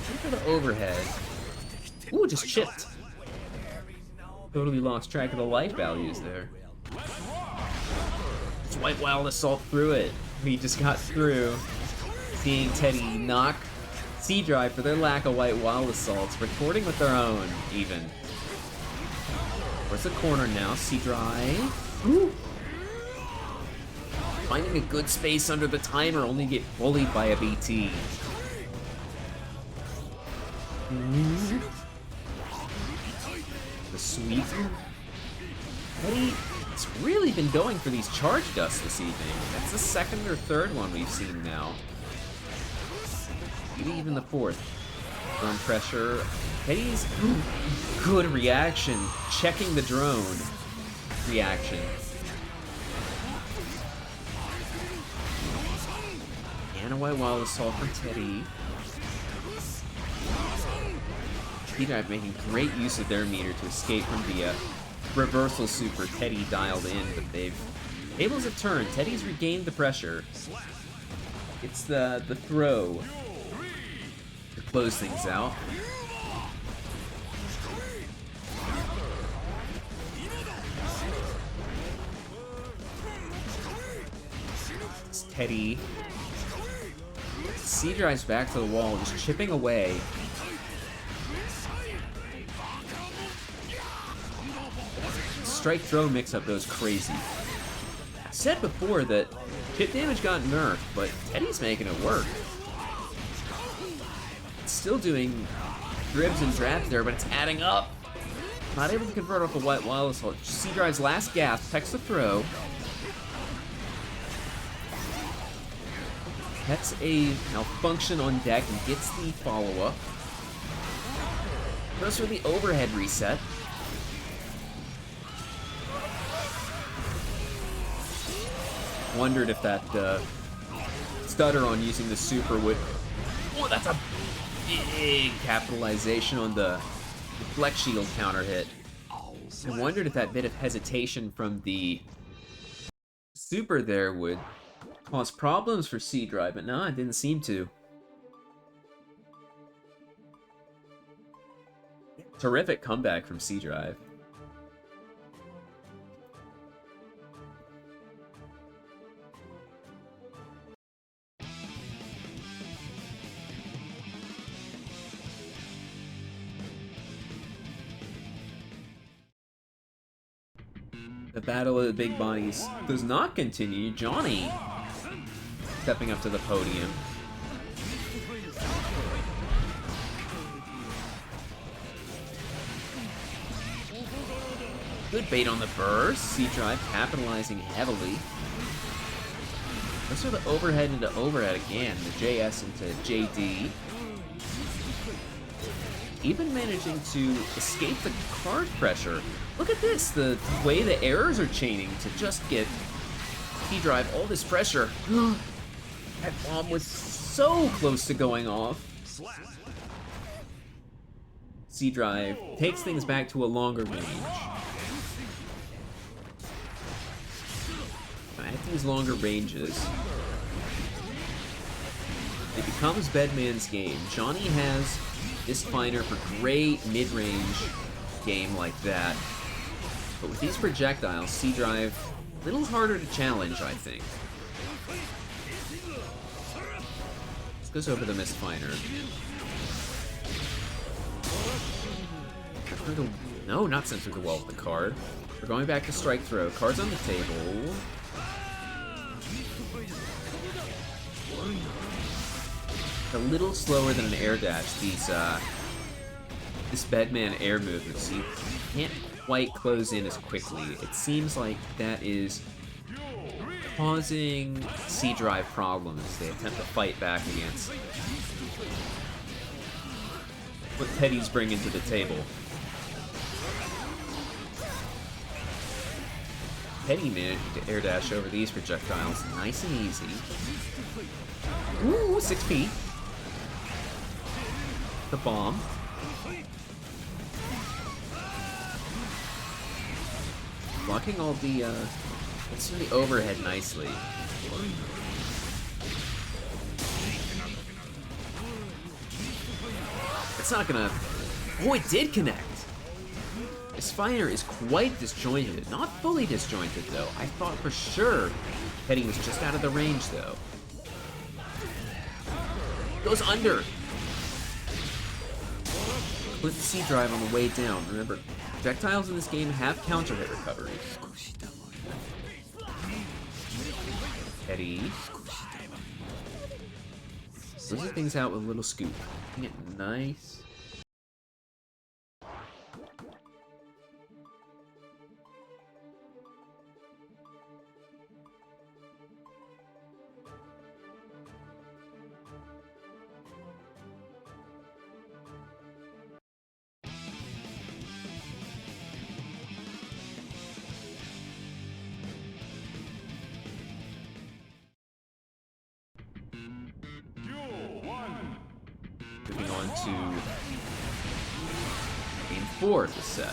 Look for the overhead. Ooh, just chipped. Totally lost track of the life values there. Just Wild Assault through it. He just got through. Seeing Teddy knock Sea Drive, for their lack of white wild assaults, retorting with their own, even. Where's the corner now? Sea Drive. Ooh. Finding a good space under the timer, only get bullied by a BT. The sweep. Petty has really been going for these charge dusts this evening. That's the second or third one we've seen now. Maybe even the fourth. Drone pressure. Petty's good reaction. Checking the drone reaction. And a white wild assault from Teddy. P-Drive making great use of their meter to escape from the reversal super Teddy dialed in, but they've... Tables have turned. Teddy's regained the pressure. It's the throw to close things out. It's Teddy. C drives back to the wall, just chipping away. Strike throw mix-up goes crazy. I said before that chip damage got nerfed, but Teddy's making it work. It's still doing dribs and drabs there, but it's adding up. Not able to convert off a white wild assault. C drives last gasp, techs the throw. That's a malfunction on deck and gets the follow-up. Goes for the overhead reset. Wondered if that stutter on using the super would... Oh, that's a big capitalization on the flex shield counter hit. I wondered if that bit of hesitation from the super there would cause problems for C Drive, but no, it didn't seem to. Terrific comeback from C Drive. The battle of the big bodies does not continue. Johnny stepping up to the podium. Good bait on the burst. C-Drive capitalizing heavily. Let's throw the overhead into overhead again. The JS into JD. Even managing to escape the card pressure. Look at this, the way the errors are chaining to just get P-Drive all this pressure. That bomb was so close to going off. C-Drive takes things back to a longer range. At these longer ranges, it becomes Bedman's game. Johnny has this finder for great mid-range game like that. But with these projectiles, C-Drive, a little harder to challenge, I think. This goes over the missed finder. No, not sent through the wall with the card. We're going back to strike throw. Cards on the table. A little slower than an air dash, this Bedman air movement, so you can't quite close in as quickly. It seems like that is causing C-Drive problems as they attempt to fight back against what Teddy's bringing to the table. Teddy managed to air dash over these projectiles nice and easy. Ooh, 6P. The bomb. Blocking all the, let's do the overhead nicely. It's not gonna... Oh, it did connect! This fighter is quite disjointed. Not fully disjointed, though. I thought for sure Teddy was just out of the range, though. Goes under. clip C drive on the way down. Remember, projectiles in this game have counter hit recovery. Eddie. Closing things out with a little scoop. Making it nice. Moving on to game 4 of the set.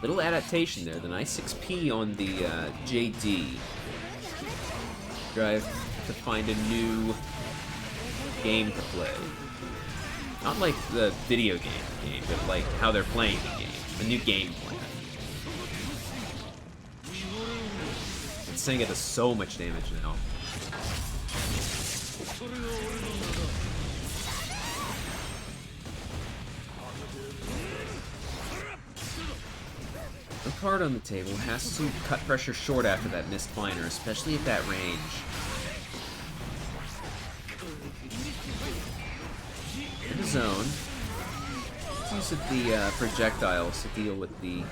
Little adaptation there, the nice 6P on the JD. Drive to find a new game to play. Not like the video game, but like how they're playing the game. A new game plan. It's saying it does so much damage now. The card on the table has to cut pressure short after that missed finer, especially at that range. In the zone, use of the projectiles to deal with the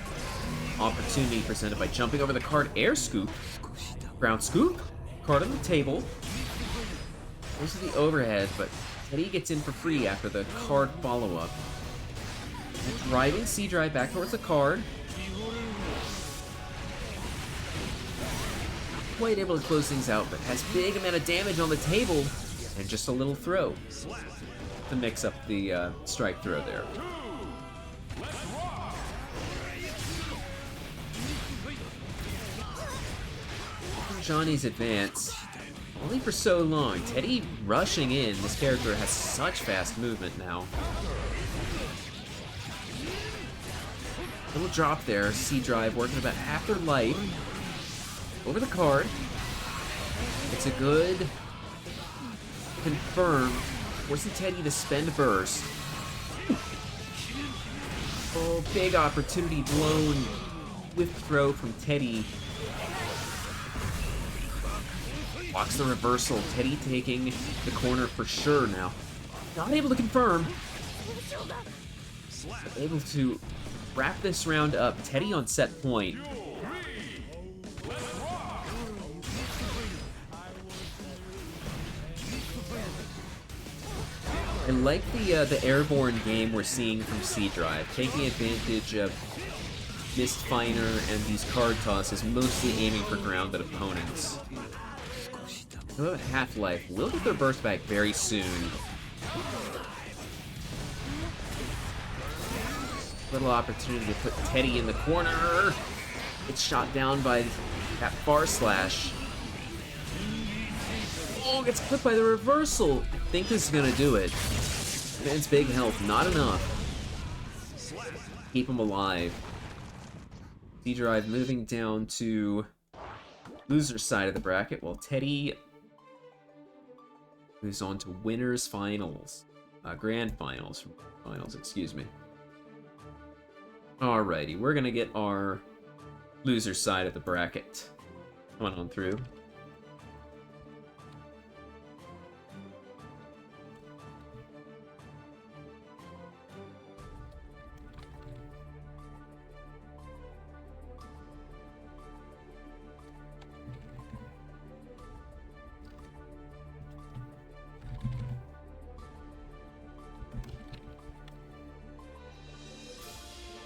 opportunity presented by jumping over the card. Air scoop, ground scoop, card on the table. Goes to the overhead, but Teddy gets in for free after the card follow-up. Driving C drive back towards the card. Quite able to close things out, but has big amount of damage on the table and just a little throw to mix up the strike throw there. Johnny's advance, only for so long. Teddy rushing in. This character has such fast movement now. Little drop there. C drive working about half their life. Over the card. It's a good confirm. Forcing Teddy to spend burst. Oh, big opportunity blown. Whip throw from Teddy. Blocks the reversal. Teddy taking the corner for sure now. Not able to confirm. Able to wrap this round up. Teddy on set point. I like the airborne game we're seeing from C Drive, taking advantage of missed finer and these card tosses, mostly aiming for grounded opponents. About Half-Life will get their burst back very soon. Little opportunity to put Teddy in the corner. It's shot down by that far slash. Oh, gets clipped by the reversal. I think this is gonna do it. Man's big health, not enough. Keep him alive. C-Drive moving down to loser side of the bracket, while Teddy moves on to winners finals. Grand finals, excuse me. Alrighty, we're gonna get our loser side of the bracket. Come on through.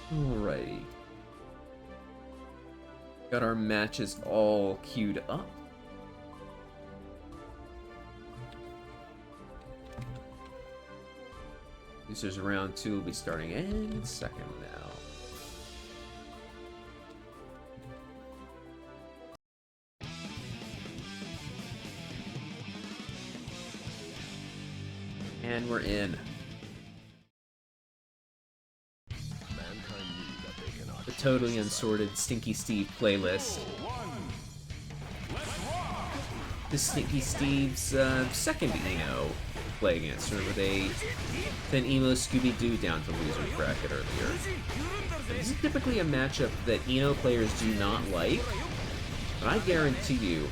Alrighty. Got our matches all queued up. Losers round 2 will be starting in a second now. And we're in. The totally unsorted Stinky Steve playlist. This Stinky Steve's second Eno. play against. Remember, they sent Emoscoobydoo down to loser's bracket earlier. And this is typically a matchup that Eno players do not like, but I guarantee you,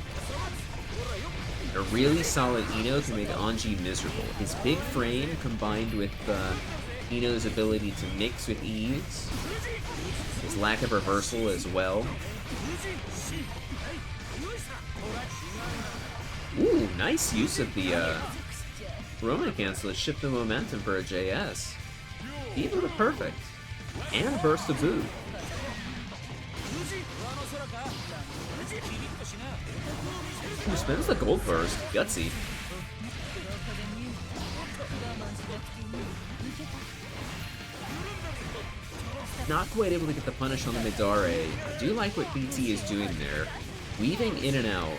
a really solid Eno can make Anji miserable. His big frame combined with Eno's ability to mix with ease, his lack of reversal as well. Ooh, nice use of the Roman cancel to shift the momentum for a JS. Even the perfect. And burst of boot. Who spends the gold burst? Gutsy. Not quite able to get the punish on the Midare. I do like what BT is doing there. Weaving in and out.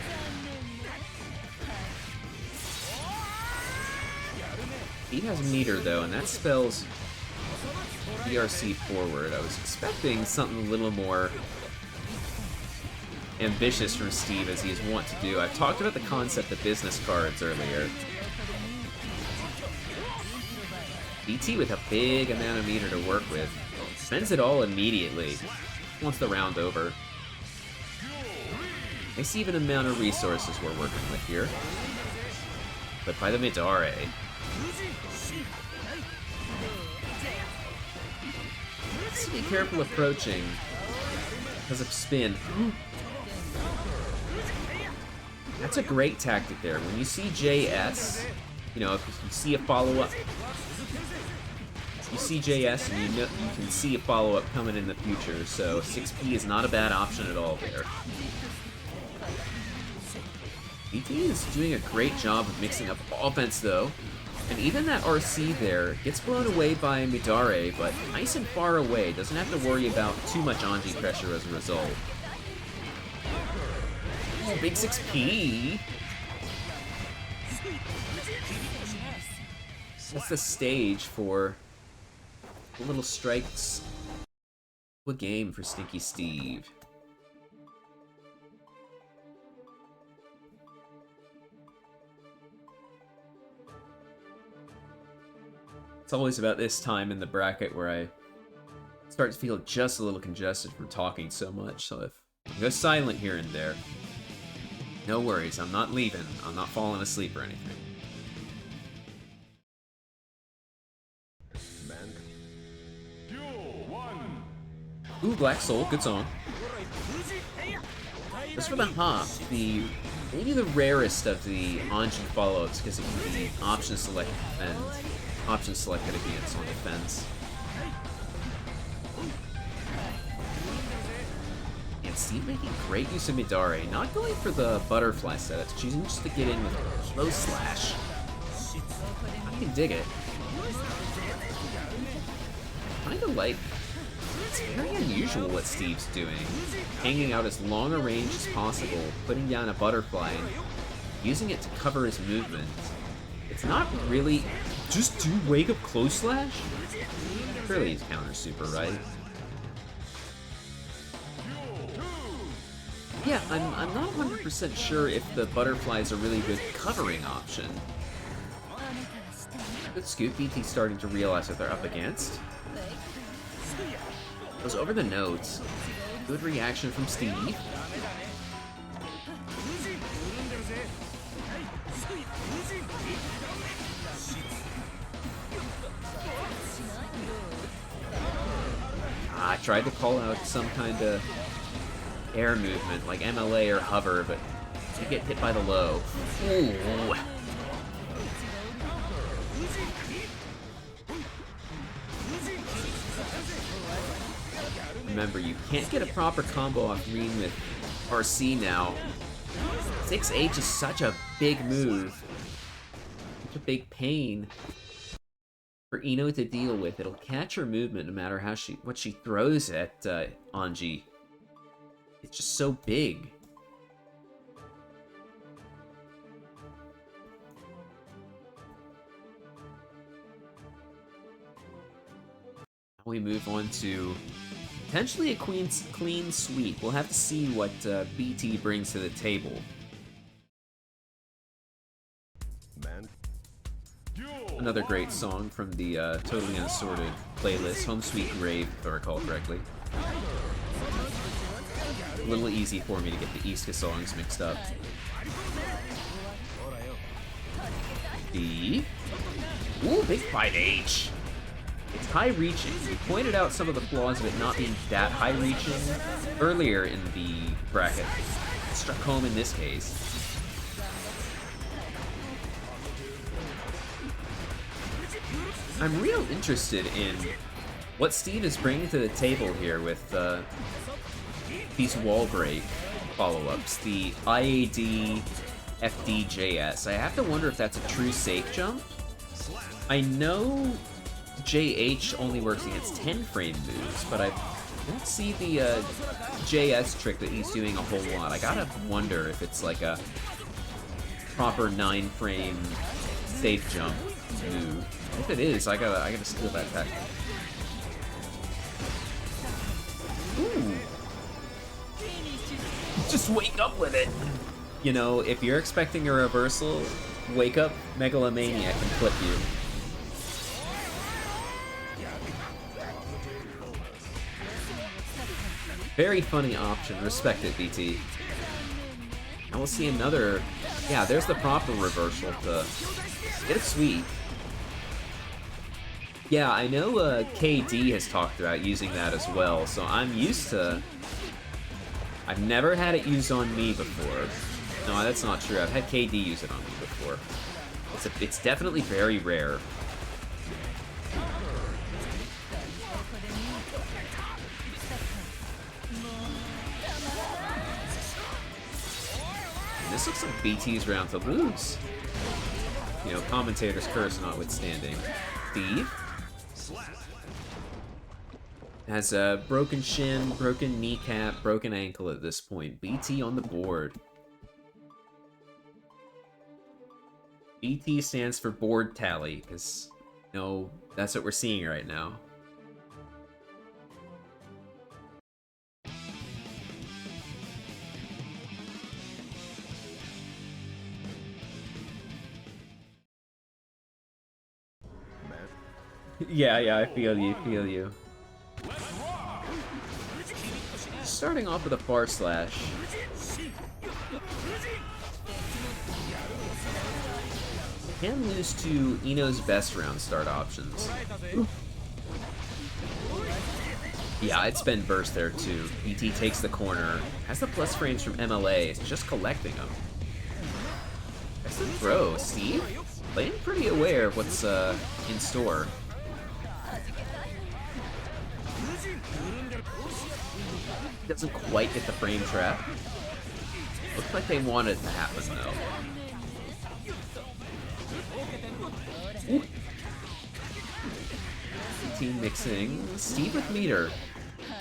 He has meter though, and that spells BRC forward. I was expecting something a little more ambitious from Steve, as he is wont to do. I've talked about the concept of business cards earlier. BT with a big amount of meter to work with. Spends it all immediately. Once the round over. Nice even amount of resources we're working with here. But by the Midare. Let's be careful approaching because of spin. That's a great tactic there. When you see JS, you know, if you see a follow-up, you see JS and you know you can see a follow-up coming in the future, so 6P is not a bad option at all there. BT is doing a great job of mixing up offense though, and even that RC there gets blown away by Midare, but nice and far away, doesn't have to worry about too much Anji pressure as a result. Oh, big 6P! That's the stage for the little strikes. What game for Stinky Steve? It's always about this time in the bracket where I start to feel just a little congested from talking so much, so if I go silent here and there, no worries, I'm not leaving, I'm not falling asleep or anything. Ooh, Black Soul, good song. As for the hop, maybe the rarest of the Anji follow-ups because it can be option select and option selected against on defense. And Steve making great use of Midare, not going for the butterfly setup, choosing just to get in with a close slash. I can dig it. Kinda like, it's very unusual what Steve's doing. Hanging out as long a range as possible, putting down a butterfly, and using it to cover his movement. It's not really just do wake up close slash? Surely he's counter super, right? Yeah, I'm not 100% sure if the butterfly is a really good covering option. Good scoop, BT's starting to realize what they're up against. Goes over the notes. Good reaction from Steve. I tried to call out some kind of air movement, like MLA or hover, but you get hit by the low. Ooh. Remember, you can't get a proper combo off green with RC now. 6H is such a big move. Such a big pain for Eno to deal with. It'll catch her movement no matter how what she throws at Anji. It's just so big. Now we move on to potentially a clean sweep. We'll have to see what BT brings to the table. Man. Another great song from the Totally Unsorted playlist, Home Sweet Grave, if I recall correctly. A little easy for me to get the Iska songs mixed up. B. Ooh, big 5H. It's high-reaching. We pointed out some of the flaws of it not being that high-reaching earlier in the bracket. It struck home in this case. I'm real interested in what Steve is bringing to the table here with these wall break follow-ups. The IAD FDJS. I have to wonder if that's a true safe jump. I know JH only works against 10-frame moves, but I don't see the JS trick that he's doing a whole lot. I gotta wonder if it's like a proper 9-frame safe jump move. If it is, I gotta steal that tech. Ooh. Just wake up with it. You know, if you're expecting a reversal, wake up, Megalomania can flip you. Very funny option. Respect it, BT. And we'll see another... Yeah, there's the proper reversal to get it sweet. Yeah, I know KD has talked about using that as well, so I'm used to... I've never had it used on me before. No, that's not true. I've had KD use it on me before. It's definitely very rare. And this looks like BT's round to lose. You know, commentator's curse notwithstanding. Steve has a broken shin, broken kneecap, broken ankle at this point. BT on the board. BT stands for board tally, because, you know, that's what we're seeing right now. Yeah, I feel you. Starting off with a far slash. Can lose to Ino's best round start options. Yeah, I'd spend burst there too. BT takes the corner. Has the plus frames from MLA. It's just collecting them. That's the throw. Steve playing pretty aware of what's in store. Doesn't quite hit the frame trap. Looks like they want it to happen though. Ooh. Team mixing. Steve with meter.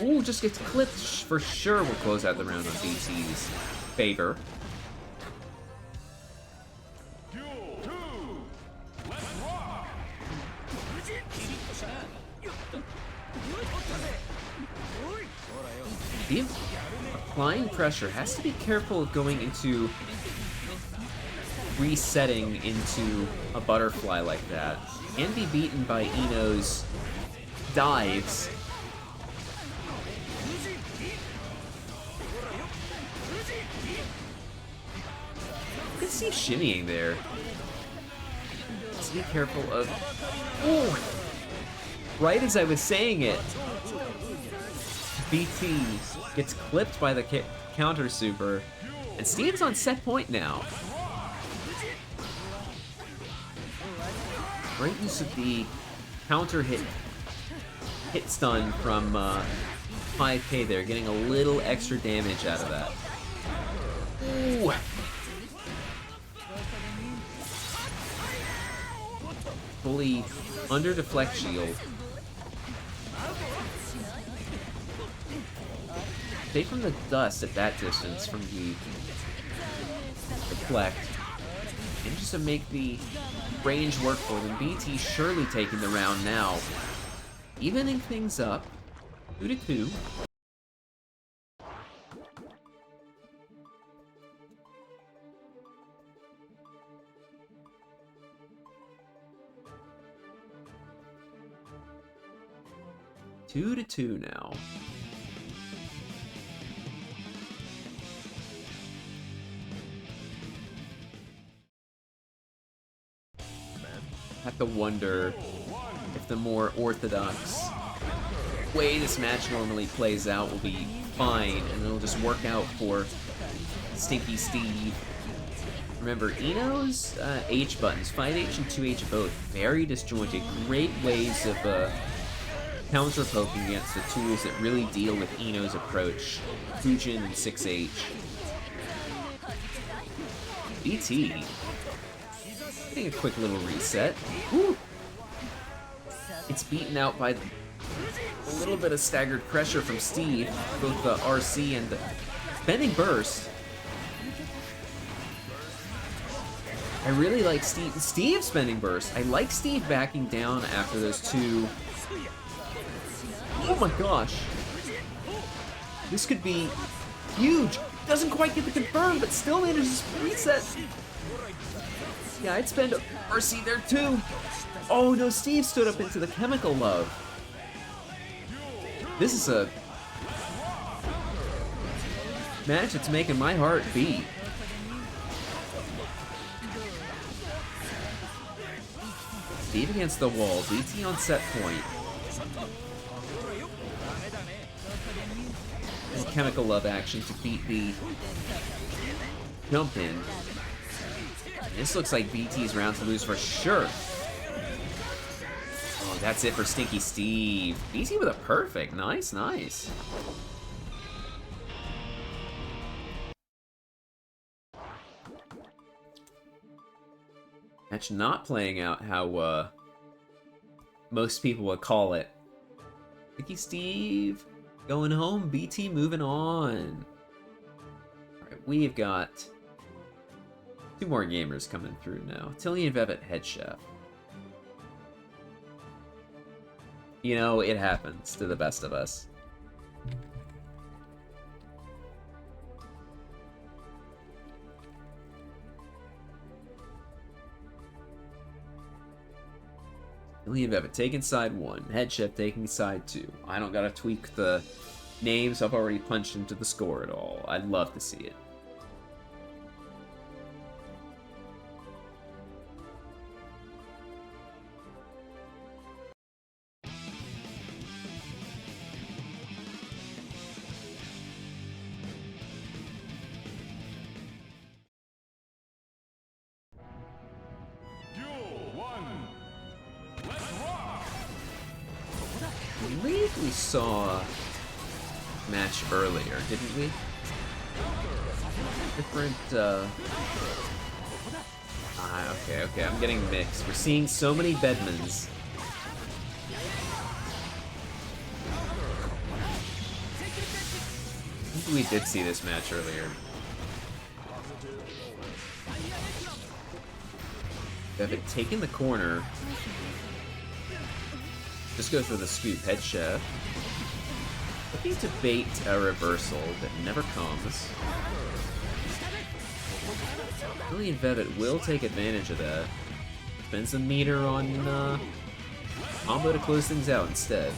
Ooh, just gets clipped. For sure we'll close out the round on BT's favor. Steve applying pressure. Has to be careful of going into resetting into a butterfly like that. Can be beaten by Ino's dives. You can see shimmying there. Let's be careful of... Ooh! Right as I was saying it, BT gets clipped by the counter super, and Steve's on set point now. Great use of the counter hit stun from 5K there, getting a little extra damage out of that. Ooh. Fully under deflect shield. Stay from the dust at that distance from the deflect. And just to make the range work for them. BT surely taking the round now. Evening things up. 2-2. 2-2 now. Have to wonder if the more orthodox way this match normally plays out will be fine, and it'll just work out for Stinky Steve. Remember, Eno's H buttons, 5H and 2H both, very disjointed, great ways of counter poking against the tools that really deal with Eno's approach, Fujin and 6H. BT, getting a quick little reset. Woo! It's beaten out by a little bit of staggered pressure from Steve, both the RC and the bending burst. I really like Steve's bending burst. I like Steve backing down after those two. Oh my gosh. This could be huge. Doesn't quite get the confirm, but still manages to reset. Yeah, I'd spend RC there too. Oh no, Steve stood up into the chemical love. This is a match that's making my heart beat. Steve against the wall, BT on set point. And chemical love action to beat the jump in. This looks like BT's round to lose for sure. Oh, that's it for Stinky Steve. BT with a perfect. Nice, nice. Match not playing out how most people would call it. Stinky Steve going home. BT moving on. Alright, we've got 2 more gamers coming through now. tilionvevfet, HeadChef. You know, it happens to the best of us. tilionvevfet taking side 1, HeadChef taking side 2. I don't gotta tweak the names, I've already punched into the score at all. I'd love to see it. I believe we saw a match earlier, didn't we? Different, okay, I'm getting mixed. We're seeing so many Bedmans. I think we did see this match earlier. Vevfet taking the corner. Just go for the scoop. HeadChef. Looking to bait a reversal that never comes. tilionvevfet will take advantage of that. Spends a meter on combo to close things out instead.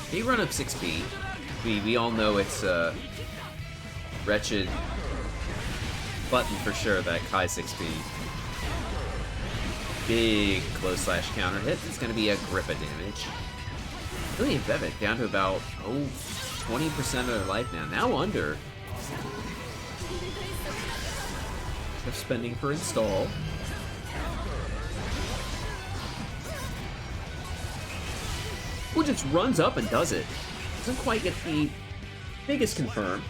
He run up 6B. We all know it's a wretched button for sure, that Kai 6B. Big close slash counter hit. It's going to be a grip of damage. tilionvevfet down to about 20% of their life now. Now under. Of spending for install. Who just runs up and does it. Doesn't quite get the biggest confirm.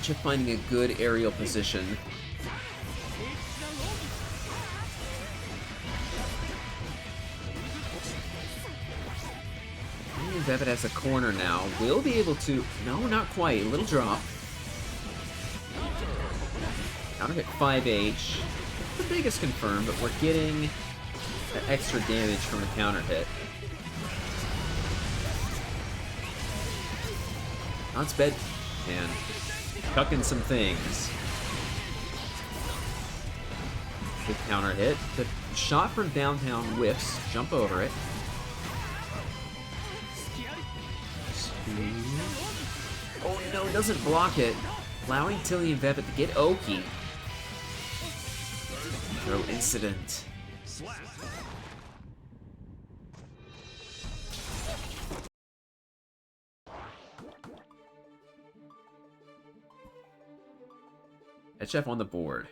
Just finding a good aerial position. tilionvevfet has a corner now. Will be able to... No, not quite. A little drop. Counter hit 5H. The biggest confirm, but we're getting that extra damage from the counter hit. That's bed, man. Chucking some things. Good counter hit. The shot from downtown whiffs. Jump over it. Oh no, it doesn't block it. Allowing tilionvevfet to get Oki. Throw incident. HeadChef on the board.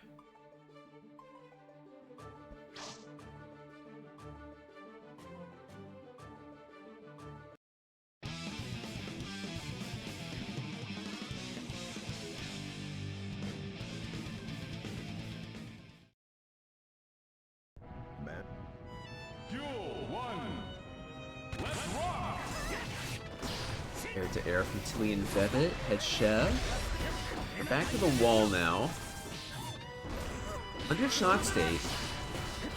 Man. Duel 1. Let's rock! Air to air from tilionvevfet. HeadChef. We're back to the wall now. Under shot state.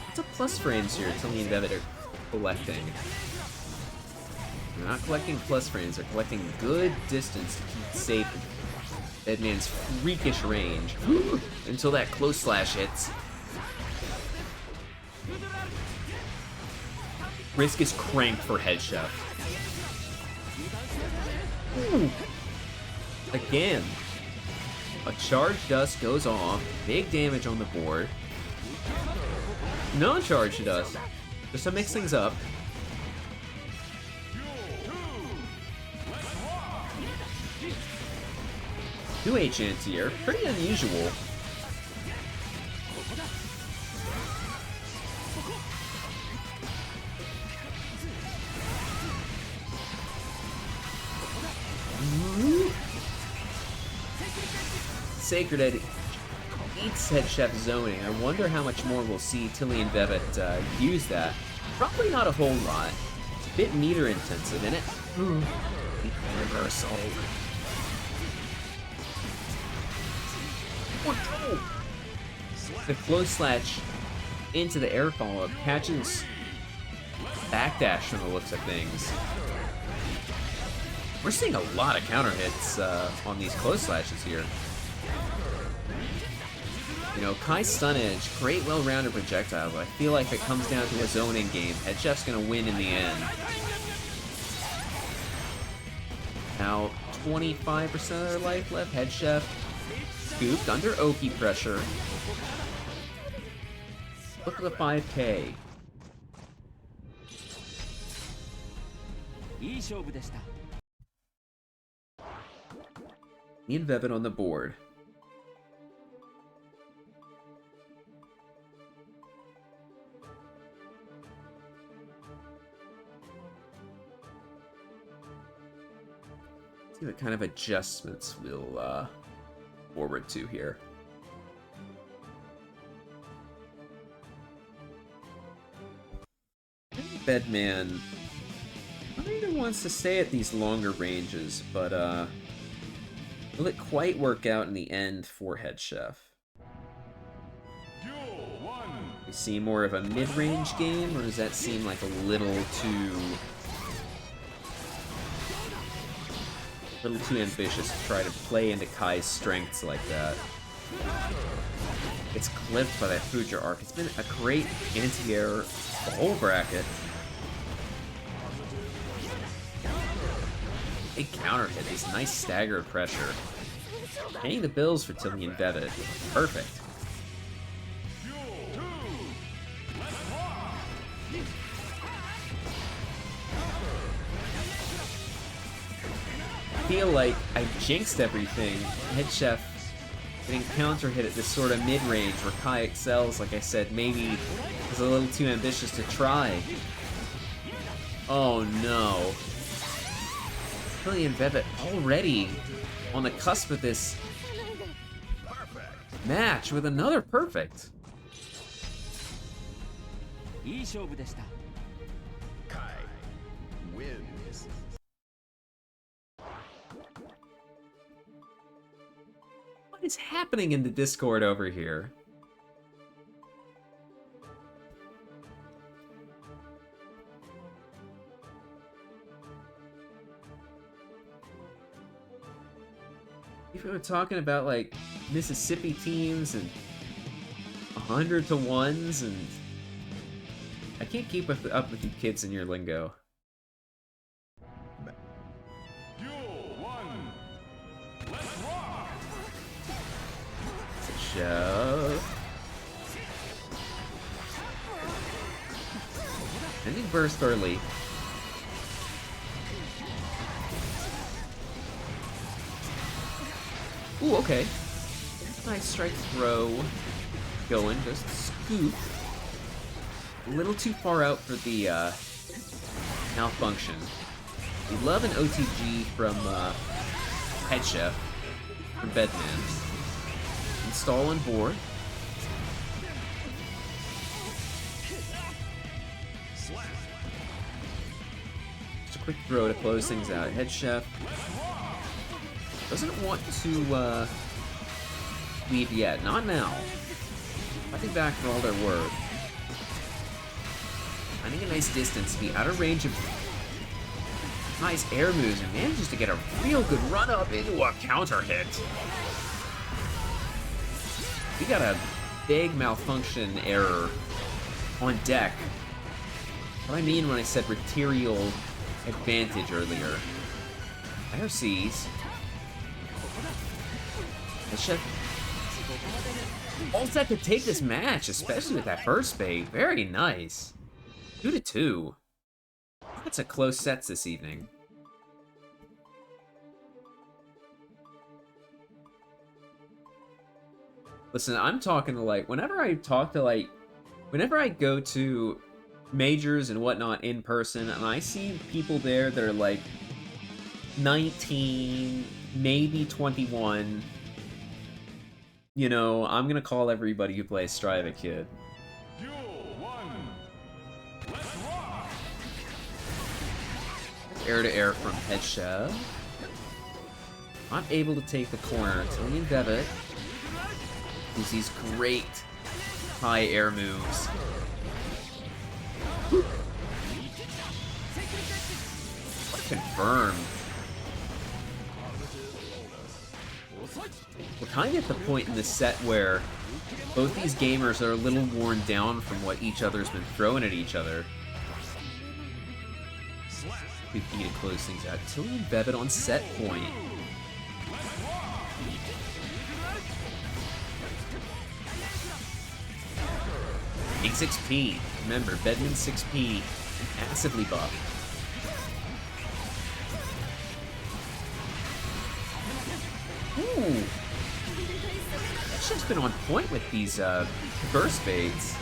It's a plus frames here tilionvevfet are collecting. They're not collecting plus frames, they're collecting good distance to keep safe Deadman's freakish range until that close slash hits. Risk is cranked for HeadChef. Ooh. Again. A charge dust goes off. Big damage on the board. Non-charge dust. Just to mix things up. 2H anti-air. Pretty unusual. Sacred Eddy eats HeadChef zoning. I wonder how much more we'll see tilionvevfet use that. Probably not a whole lot. It's a bit meter intensive, isn't it? Reversal. Oh, no! The close slash into the air follow-up catches backdash from the looks of things. We're seeing a lot of counter hits on these close slashes here. You know, Kai's stun edge, great well-rounded projectile, but I feel like if it comes down to a zoning game, HeadChef's gonna win in the end. Now, 25% of their life left. HeadChef scooped under Oki pressure. Look at the 5K. tilionvevfet on the board. See what kind of adjustments we'll forward to here. Bedman kind of wants to stay at these longer ranges, but will it quite work out in the end for HeadChef? We see more of a mid-range game, or does that seem like a little too ambitious to try to play into Kai's strengths like that? It's clipped by that Fuja arc. It's been a great anti-air the whole bracket. Big counter hit, these nice staggered pressure. Paying the bills for tilionvevfet. Perfect. I feel like I jinxed everything. HeadChef getting counter hit at this sort of mid-range where Kai excels, like I said, maybe is a little too ambitious to try. Oh no. tilionvevfet already on the cusp of this match with another perfect. Kai wins. What is happening in the Discord over here? If we were talking about like Mississippi teams and 100-to-1s, and I can't keep up with you kids in your lingo. Duel 1. Let's rock. Shove. Ending burst early. Ooh, okay. Nice strike throw. Going, just scoop. A little too far out for the malfunction. We love an OTG from HeadChef from Bedman. Install on board. Just a quick throw to close things out. HeadChef doesn't want to leave yet. Not now. Fighting back for all their worth. Finding a nice distance to be out of range of nice air moves and manages to get a real good run up into a counter hit. We got a big malfunction error on deck. What I mean when I said material advantage earlier. Air seas. All set to take this match, especially with that burst bait. Very nice. 2-2. That's a close sets this evening. Listen, I'm talking to like, whenever I go to majors and whatnot in person, and I see people there that are like 19, maybe 21, you know, I'm gonna call everybody who plays Strive a kid. Duel 1. Let's rock. Air to air from HeadChef. Not able to take the corner. tilionvevfet uses these great high air moves. What a confirm. We're kind of at the point in the set where both these gamers are a little worn down from what each other's been throwing at each other. Good key to close things out. tilionvevfet on set point. Big 6P. Remember, Bedman 6P, massively buffed. Ooh. That shit's been on point with these burst baits.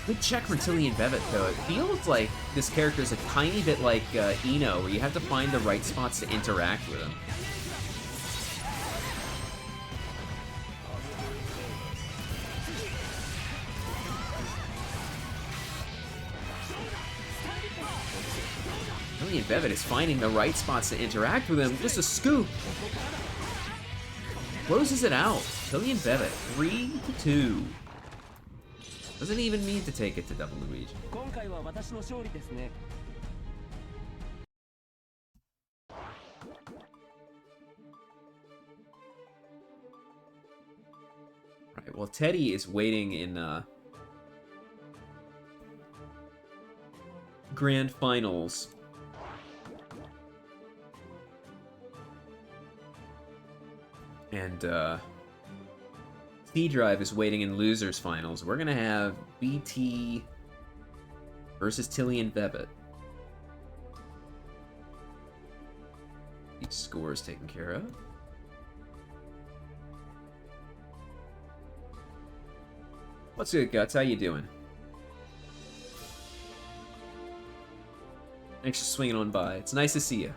Good check from tilionvevfet though. It feels like this character is a tiny bit like Eno, where you have to find the right spots to interact with him. tilionvevfet is finding the right spots to interact with him. Just a scoop. Closes it out. tilionvevfet, 3-2. Doesn't even need to take it to double Luigi. Alright, well, Teddy is waiting in Grand Finals. And C-Drive is waiting in Losers Finals. We're gonna have BT versus tilionvevfet. These scores taken care of. What's good, Guts? How you doing? Thanks for swinging on by. It's nice to see you.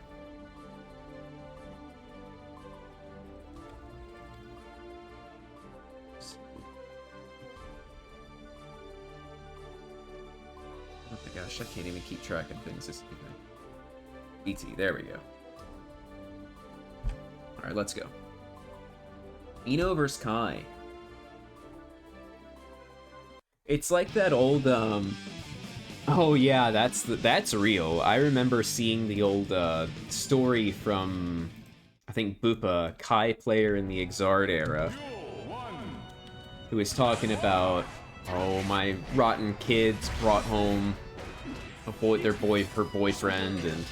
Oh my gosh, I can't even keep track of things this evening. BT, there we go. Alright, let's go. Eno versus Kai. It's like that old, oh yeah, that's real. I remember seeing the old, story from I think Bupa, Kai player in the Exard era, who was talking about, oh, my rotten kids brought home her boyfriend, and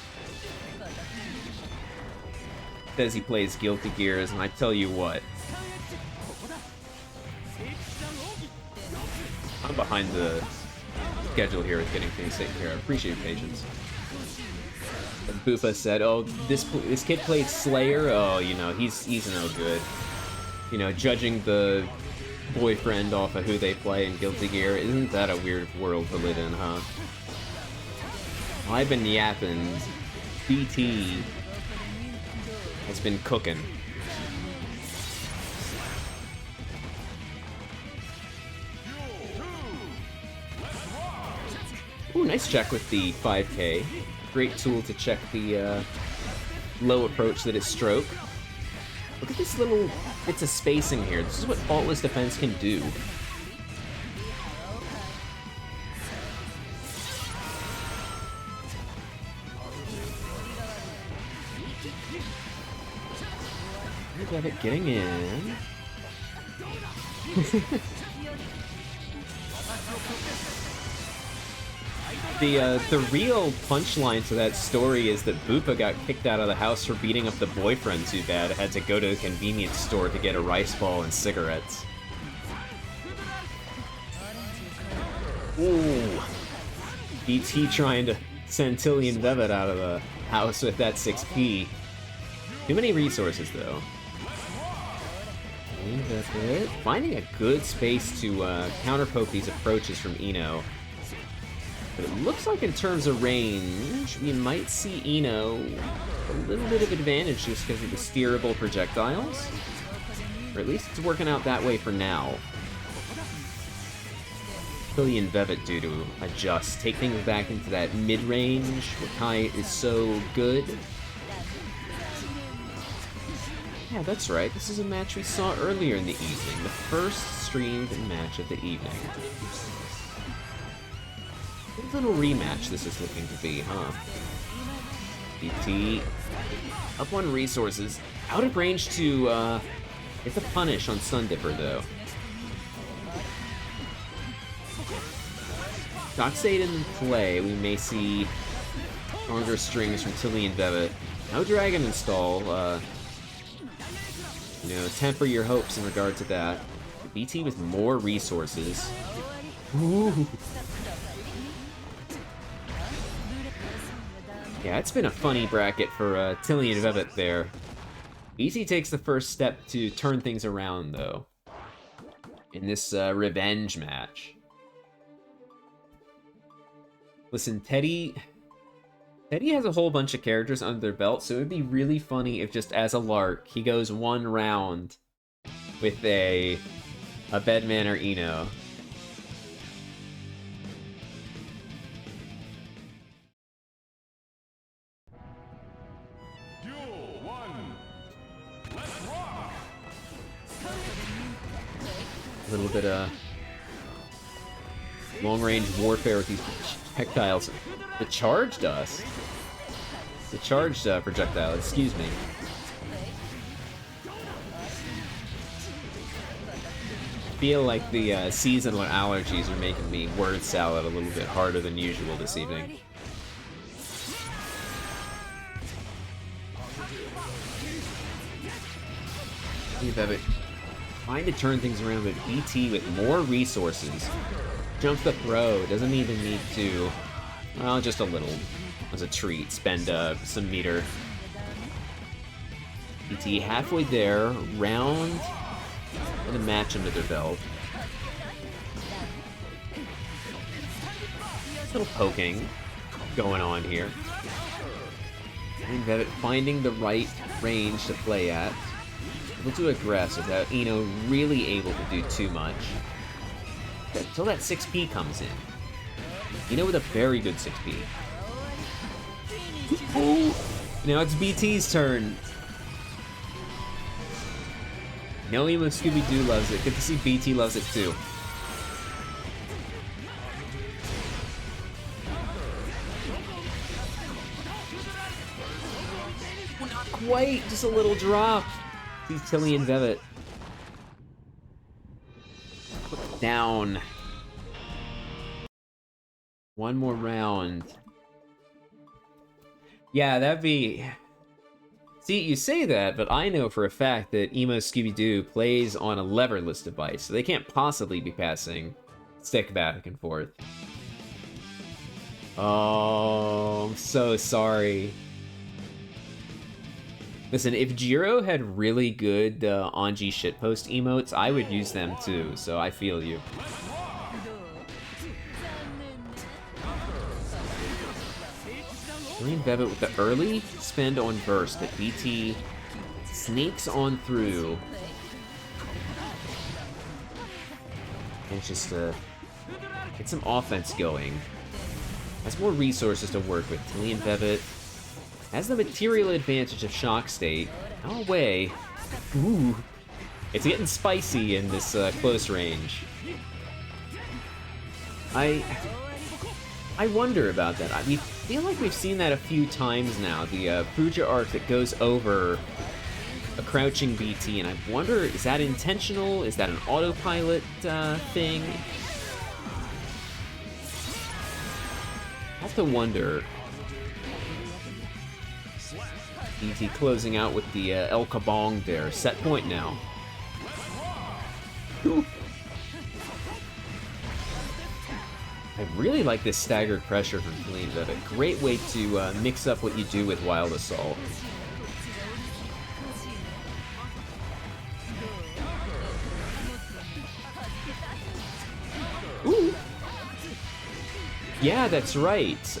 says he plays Guilty Gears, and I tell you what, I'm behind the schedule here with getting things taken care of. Appreciate your patience. And Bupa said, "Oh, this kid played Slayer. Oh, you know, he's no good. You know, judging the boyfriend off of who they play in Guilty Gear. Isn't that a weird world to live in, huh?" Well, I've been yapping. BT has been cooking. Ooh, nice check with the 5K. Great tool to check the low approach that is stroke. Look at this little bits of spacing here. This is what faultless defense can do. Got it getting in. The real punchline to that story is that Bupa got kicked out of the house for beating up the boyfriend too bad. Had to go to the convenience store to get a rice ball and cigarettes. Ooh. BT trying to send tilionvevfet out of the house with that 6P. Too many resources though. tilionvevfet finding a good space to counterpoke these approaches from Eno. But it looks like in terms of range, we might see Eno a little bit of advantage just because of the steerable projectiles. Or at least it's working out that way for now. tilionvevfet due to adjust, take things back into that mid-range where Kai is so good. Yeah, that's right. This is a match we saw earlier in the evening. The first streamed match of the evening. A little rematch this is looking to be, huh? BT up on resources. Out of range to get the punish on Sundipper, though. Docksade in play. We may see stronger strings from tilionvevfet. No dragon install. You know, temper your hopes in regard to that. BT with more resources. Ooh. Yeah, it's been a funny bracket for tilionvevfet there. BT takes the first step to turn things around, though, in this revenge match. Listen, Teddy has a whole bunch of characters under their belt, so it would be really funny if just as a lark, he goes one round with a Bedman or Eno. A little bit of long-range warfare with these projectiles. The charged us. The charged projectile, excuse me. I feel like the seasonal allergies are making me word salad a little bit harder than usual this evening. tilionvevfet trying to turn things around with BT with more resources. Jump the throw, doesn't even need to, well, just a little, as a treat, spend some meter. BT halfway there, round, and a match under their belt. Little poking going on here. tilionvevfet finding the right range to play at. Able to aggress without Eno really able to do too much. Until that 6P comes in. Eno with a very good 6P. Ooh. Now it's BT's turn. No, Emoscoobydoo loves it. Good to see BT loves it too. quite, just a little drop. See tilionvevfet. Down. One more round. Yeah, that'd be... See, you say that, but I know for a fact that Emoscoobydoo plays on a leverless device, so they can't possibly be passing stick back and forth. Oh, I'm so sorry. Listen, if Jiro had really good Anji shitpost emotes, I would use them too, so I feel you. tilionvevfet with the early spend on burst that BT sneaks on through. And it's just get some offense going. Has more resources to work with. tilionvevfet has the material advantage of shock state. No way. Ooh. It's getting spicy in this close range. I wonder about that. I feel like we've seen that a few times now. The Puja arc that goes over a crouching BT, and I wonder, is that intentional? Is that an autopilot thing? I have to wonder. BT closing out with the El Kabong there. Set point now. Ooh. I really like this staggered pressure from tilionvevfet. Great way to mix up what you do with Wild Assault. Ooh. Yeah, that's right.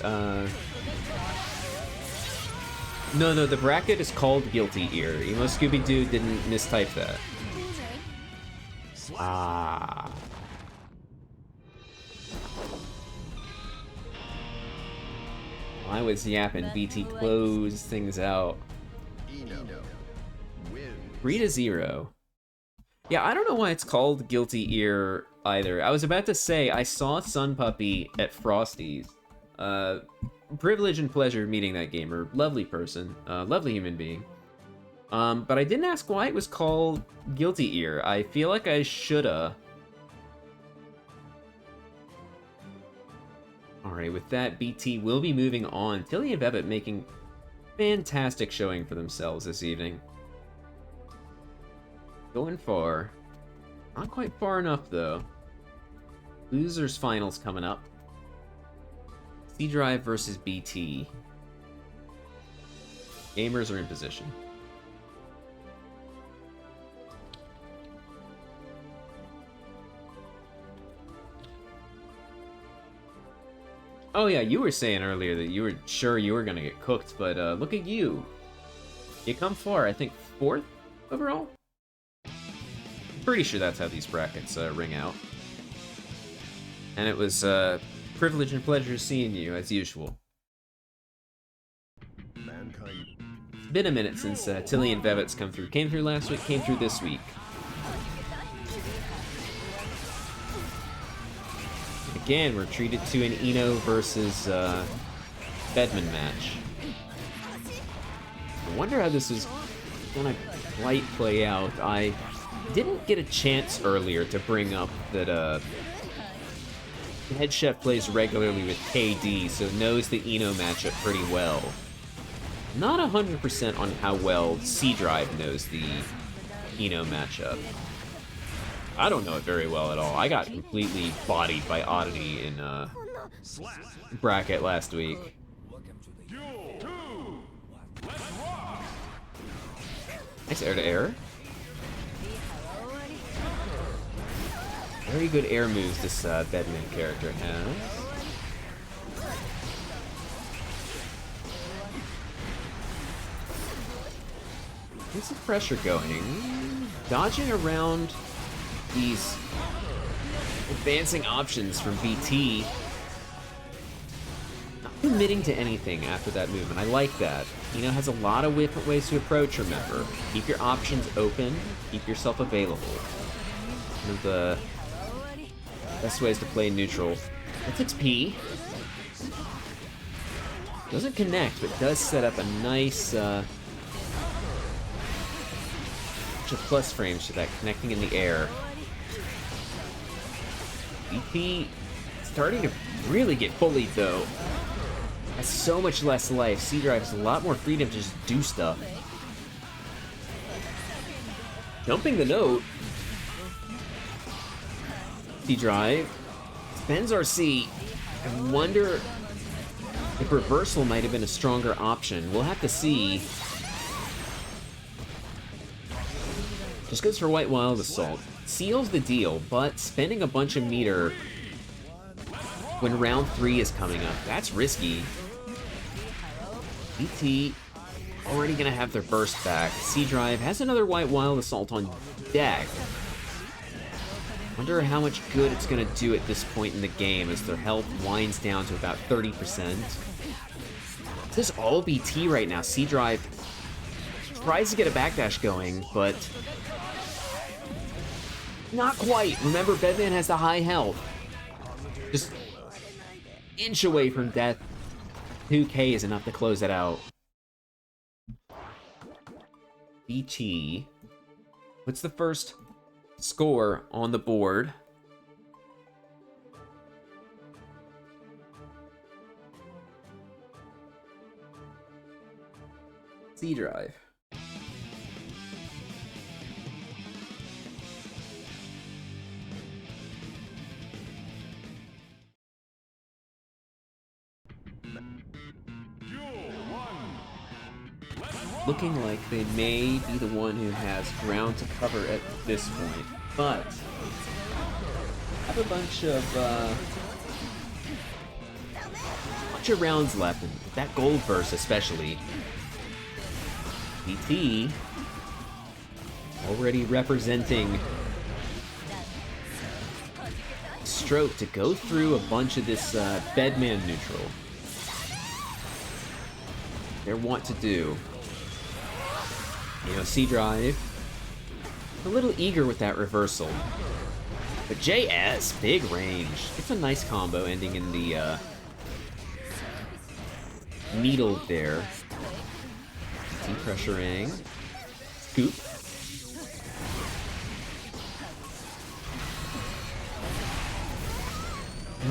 No, the bracket is called Guilty Ear. Emoscoobydoo didn't mistype that. Ah. I was yapping. BT closed things out. 3-0. Yeah, I don't know why it's called Guilty Ear either. I was about to say, I saw Sun Puppy at Frosty's. Privilege and pleasure meeting that gamer. Lovely person. Lovely human being. But I didn't ask why it was called Guilty Ear. I feel like I shoulda. Alright, with that, BT will be moving on. tilionvevfet making fantastic showing for themselves this evening. Going far. Not quite far enough, though. Losers finals coming up. C-Drive versus BT. Gamers are in position. Oh yeah, you were saying earlier that you were sure you were gonna get cooked, but look at you. You come far, I think 4th overall? Pretty sure that's how these brackets ring out. And it was privilege and pleasure seeing you, as usual. It's been a minute since tilionvevfet's come through. Came through last week, came through this week. Again, we're treated to an Eno versus Bedman match. I wonder how this is gonna quite play out. I didn't get a chance earlier to bring up that HeadChef plays regularly with KD, so knows the Eno matchup pretty well. Not 100% on how well C-Drive knows the Eno matchup. I don't know it very well at all. I got completely bodied by Oddity in bracket last week. Nice air-to-air. Very good air moves this Bedman character has. Here's the pressure going. Dodging around these advancing options from BT. Not committing to anything after that movement. I like that. Eno has a lot of different ways to approach, remember. Keep your options open. Keep yourself available. One of the best ways to play neutral. That's XP. Doesn't connect, but does set up a nice bunch of plus frames to that connecting in the air. BP starting to really get bullied though. Has so much less life. C-Drive has a lot more freedom to just do stuff. Jumping the note. C-Drive spends RC. I wonder if reversal might have been a stronger option. We'll have to see. Just goes for White Wild Assault. Seals the deal, but spending a bunch of meter when round 3 is coming up, that's risky. ET already gonna have their burst back. C-Drive has another White Wild Assault on deck. Wonder how much good it's gonna do at this point in the game as their health winds down to about 30%. This is all BT right now. C-Drive tries to get a backdash going, but not quite. Remember, Bedman has the high health. Just inch away from death. 2k is enough to close it out. BT. What's the first score on the board? C-Drive. Looking like they may be the one who has ground to cover at this point, but I have a bunch of rounds left, and that gold burst especially. BT already representing stroke to go through a bunch of this Bedman neutral. They're want to do. You know, C-Drive, a little eager with that reversal. But JS, big range. It's a nice combo ending in the needle there. Depressuring. Scoop.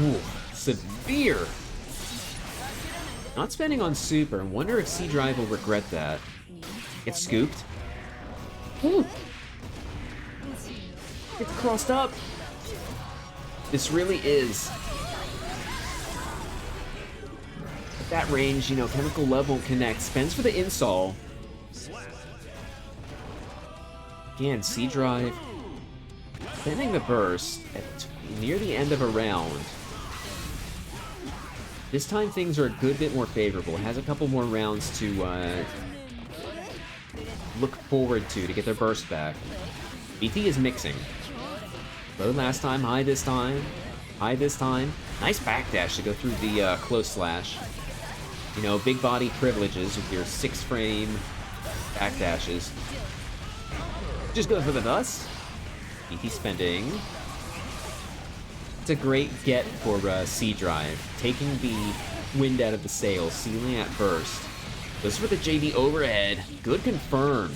Ooh, severe. Not spending on super. I wonder if C-Drive will regret that. Gets scooped. Ooh. It's crossed up. This really is. At that range, you know, chemical love won't connect. Spends for the insol. Again, C-Drive spending the burst at near the end of a round. This time things are a good bit more favorable. It has a couple more rounds to look forward to get their burst back. BT is mixing. Low last time, high this time. High this time. Nice backdash to go through the close slash. You know, big body privileges with your 6-frame backdashes. Just go for the thus. BT spending. It's a great get for C-Drive. Taking the wind out of the sails, sealing at burst. Goes for the JD overhead. Good confirmed.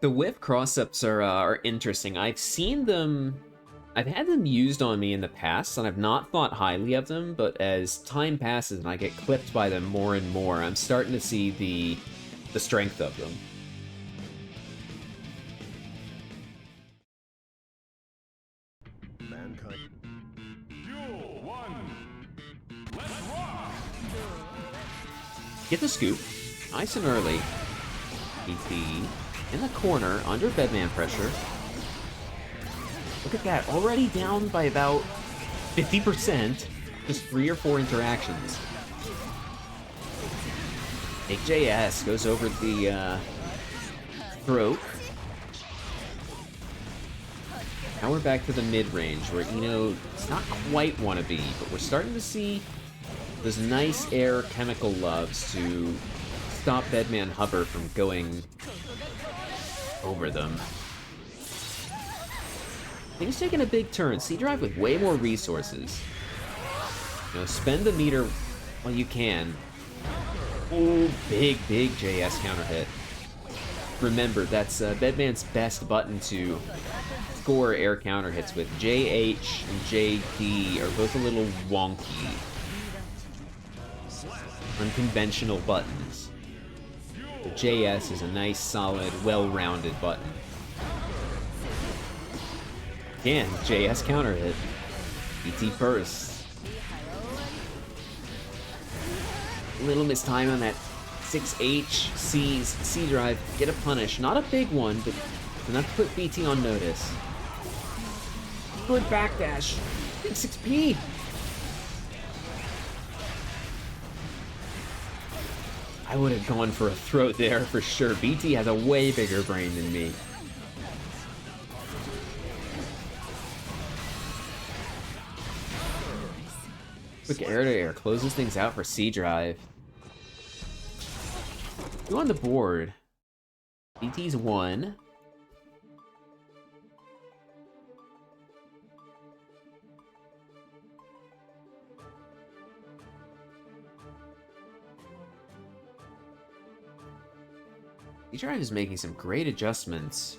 The whip cross-ups are interesting. I've seen them. I've had them used on me in the past, and I've not thought highly of them, but as time passes and I get clipped by them more and more, I'm starting to see the strength of them. Get the scoop. Nice and early. EP in the corner, under Bedman pressure. Look at that, already down by about 50%. Just 3 or 4 interactions. Big JS goes over the stroke. Now we're back to the mid-range where, you know, it's not quite wanna be, but we're starting to see those nice air chemical loves to stop Bedman Hover from going over them. Things taking a big turn. C Drive with way more resources. You know, spend the meter while you can. Ooh, big JS counter hit. Remember, that's Bedman's best button to score air counter hits with. JH and JD are both a little wonky. Unconventional buttons. The JS is a nice, solid, well-rounded button. Again, JS counter hit. BT burst. Little mistime on that 6H, C's, C drive. Get a punish. Not a big one, but enough to put BT on notice. Good backdash. Big 6P. I would have gone for a throat there for sure. BT has a way bigger brain than me. Quick air to air closes things out for C drive. Who on the board? BT's 1. C Drive is making some great adjustments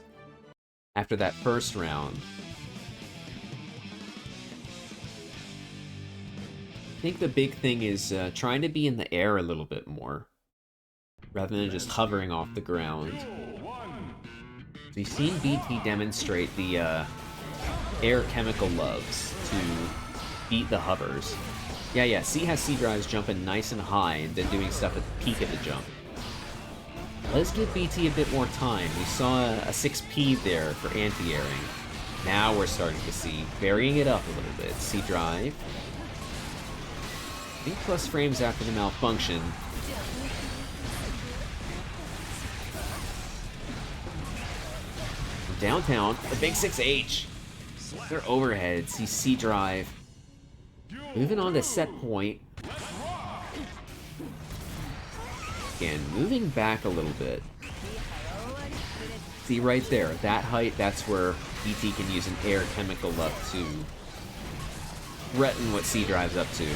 after that first round. I think the big thing is trying to be in the air a little bit more, rather than just hovering off the ground. So you've seen BT demonstrate the air chemical loves to beat the hovers. Yeah, C has C drives jumping nice and high and then doing stuff at the peak of the jump. Let's give BT a bit more time. We saw a 6P there for anti-airing. Now we're starting to see varying it up a little bit. C drive. I think plus frames after the malfunction. Downtown, the big 6H. Their overhead, C drive. Moving on to set point. Again, moving back a little bit. See right there, that height, that's where BT can use an air chemical up to threaten what C drive's up to.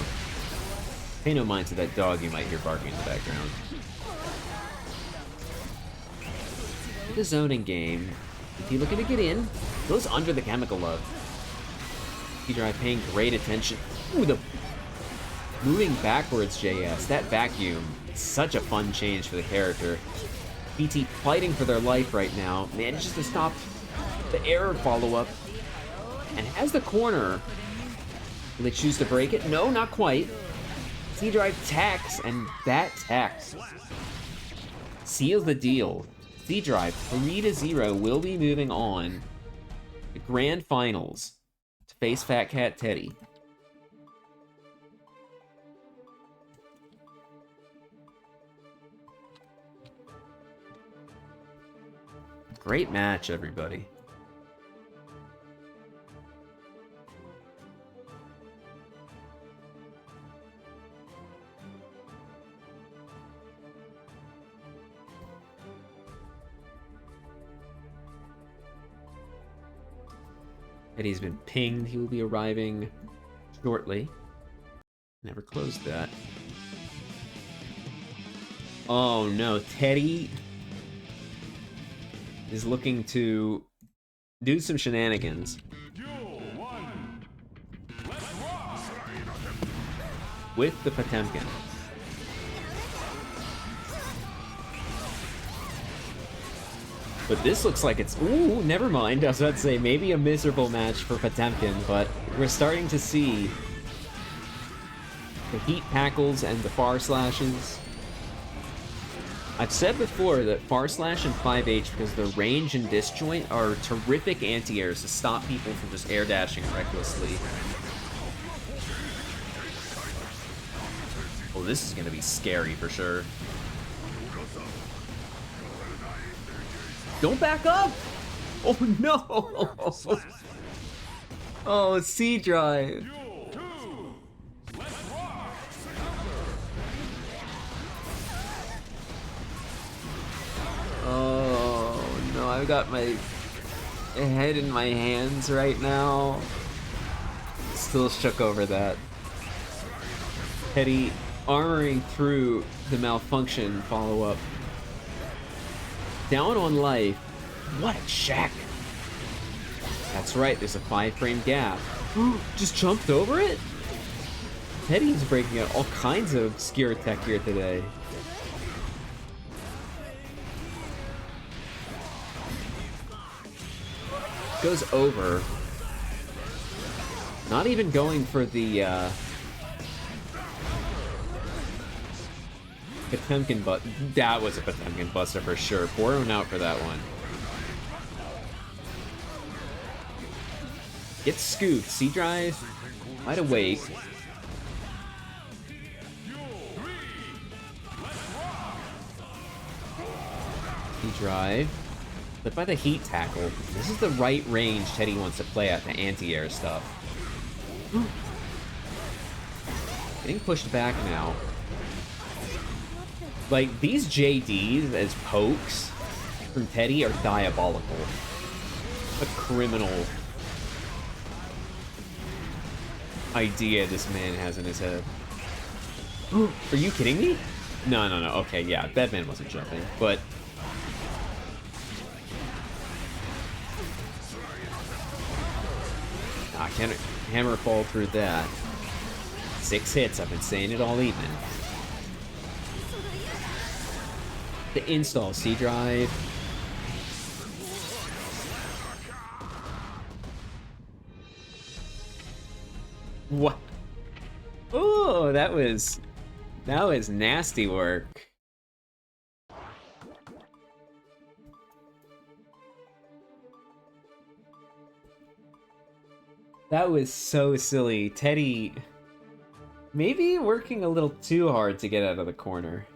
Pay no mind to that dog you might hear barking in the background. The zoning game. BT looking to get in. Goes under the chemical love. C drive paying great attention. Ooh, the moving backwards JS. That vacuum. Such a fun change for the character. BT fighting for their life right now. Manages to stop the error follow-up. And has the corner. Will they choose to break it? No, not quite. C drive tax, and that tax seals the deal. C drive 3-0 will be moving on to grand finals to face Fatcatteddy. Great match, everybody. Eddie's been pinged. He will be arriving shortly. Never closed that. Oh no, Teddy is looking to do some shenanigans. With the Potemkin. But this looks like it's... Ooh, never mind. I was about to say, maybe a miserable match for Potemkin, but we're starting to see the heat tackles and the far slashes. I've said before that far slash and 5H, because the range and disjoint are terrific anti-airs to stop people from just air dashing recklessly. Oh, this is going to be scary for sure. Don't back up! Oh no! Oh, C drive. Oh no, I've got my head in my hands right now. Still shook over that. Teddy armoring through the malfunction follow-up. Down on life. What a check! That's right, there's a 5-frame gap. Just jumped over it? Teddy's breaking out all kinds of obscure tech here today. Goes over. Not even going for the Potemkin but that was a Potemkin buster for sure. Pouring out for that one. Gets scooped. C-Drive. Wide awake. C-Drive. But by the heat tackle. This is the right range Teddy wants to play at, the anti-air stuff. Getting pushed back now. Like, these JDs as pokes from Teddy are diabolical. A criminal idea this man has in his head. Are you kidding me? No. Okay, yeah, Bedman wasn't jumping, but... Can hammer fall through that. 6 hits, I've been saying it all evening. The install C-Drive. What? Oh, that was nasty work. That was so silly. Teddy maybe working a little too hard to get out of the corner.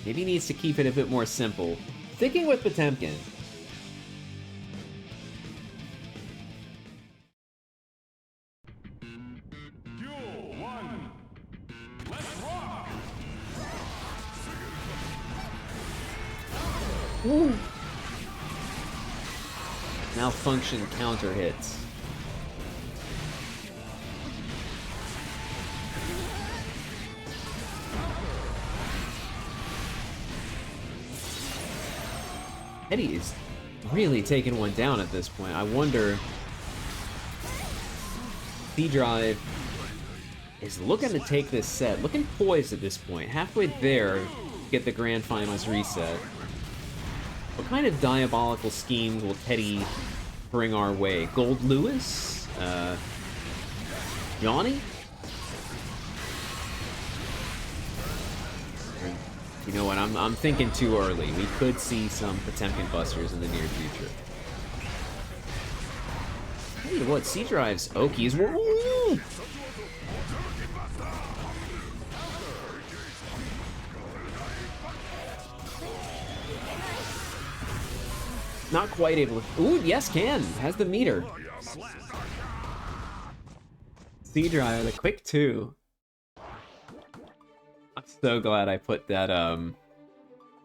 Maybe needs to keep it a bit more simple. Sticking with Potemkin. Ooh. Malfunction counter hits. Eddie is really taking one down at this point. I wonder... C-Drive is looking to take this set. Looking poised at this point. Halfway there, get the Grand Finals reset. What kind of diabolical schemes will Teddy bring our way? Gold Lewis? Johnny? You know what, I'm thinking too early. We could see some Potemkin busters in the near future. Tell you what, C-Drive's Okies were... Ooh! Not quite able to... Ooh, yes, can. Has the meter. C-Drive, the quick 2. I'm so glad I put that,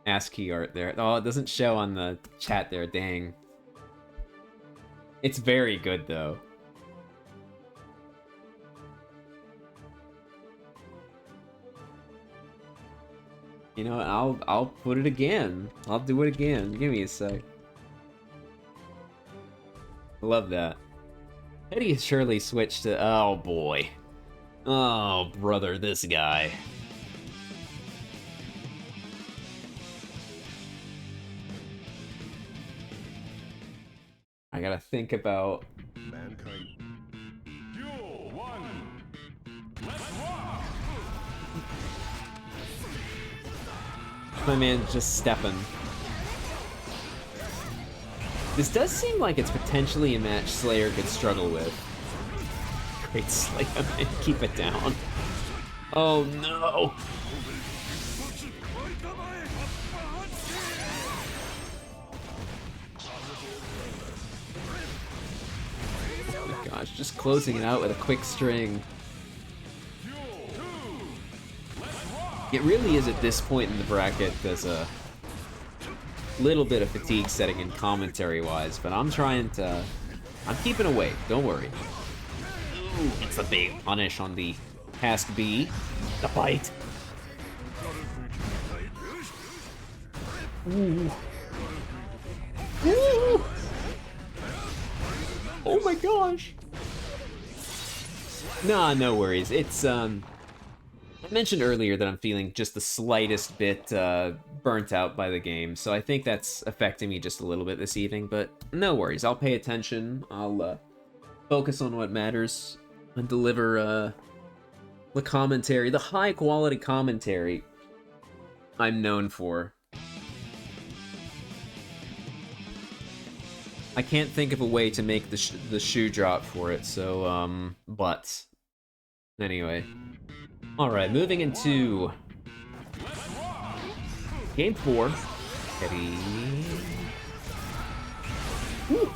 ASCII art there. Oh, it doesn't show on the chat there, dang. It's very good, though. You know, I'll put it again. I'll do it again. Give me a sec. Love that. Teddy has surely switched to... Oh, boy. Oh, brother, this guy. I gotta think about... Mankind. Duel 1. Let's rock. My man just stepping. This does seem like it's potentially a match Slayer could struggle with. Great Slayer, man. Keep it down. Oh no! Oh my gosh, just closing it out with a quick string. It really is at this point in the bracket, there's a Little bit of fatigue setting in commentary-wise, but I'm trying to... I'm keeping awake, don't worry. Ooh, it's a big punish on the Task B. The bite. Ooh. Ooh. Oh my gosh. Nah, no worries. It's, I mentioned earlier that I'm feeling just the slightest bit burnt out by the game, so I think that's affecting me just a little bit this evening, but no worries. I'll pay attention. I'll focus on what matters and deliver the commentary, the high-quality commentary I'm known for. I can't think of a way to make the shoe drop for it, so, but... Anyway. Alright, moving into... Game 4. Teddy... Woo.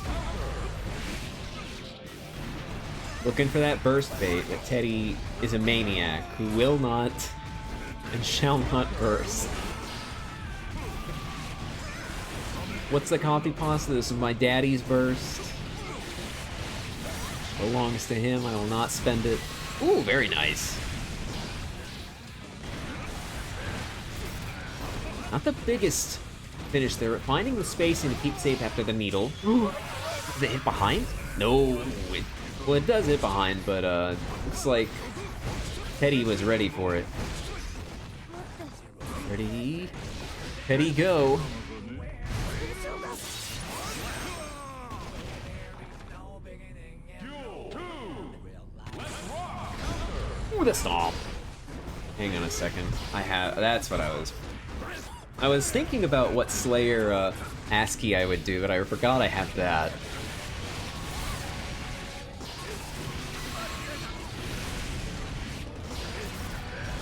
Looking for that burst bait, but Teddy is a maniac who will not and shall not burst. What's the copy pasta? This is my daddy's burst. Belongs to him. I will not spend it. Ooh, very nice. Not the biggest finish there, but finding the spacing to keep safe after the needle. Does it hit behind? No. Well, it does hit behind, but looks like Teddy was ready for it. Ready? Teddy, go. Ooh, the stomp. Hang on a second. That's what I was thinking about what Slayer ASCII I would do, but I forgot I have that.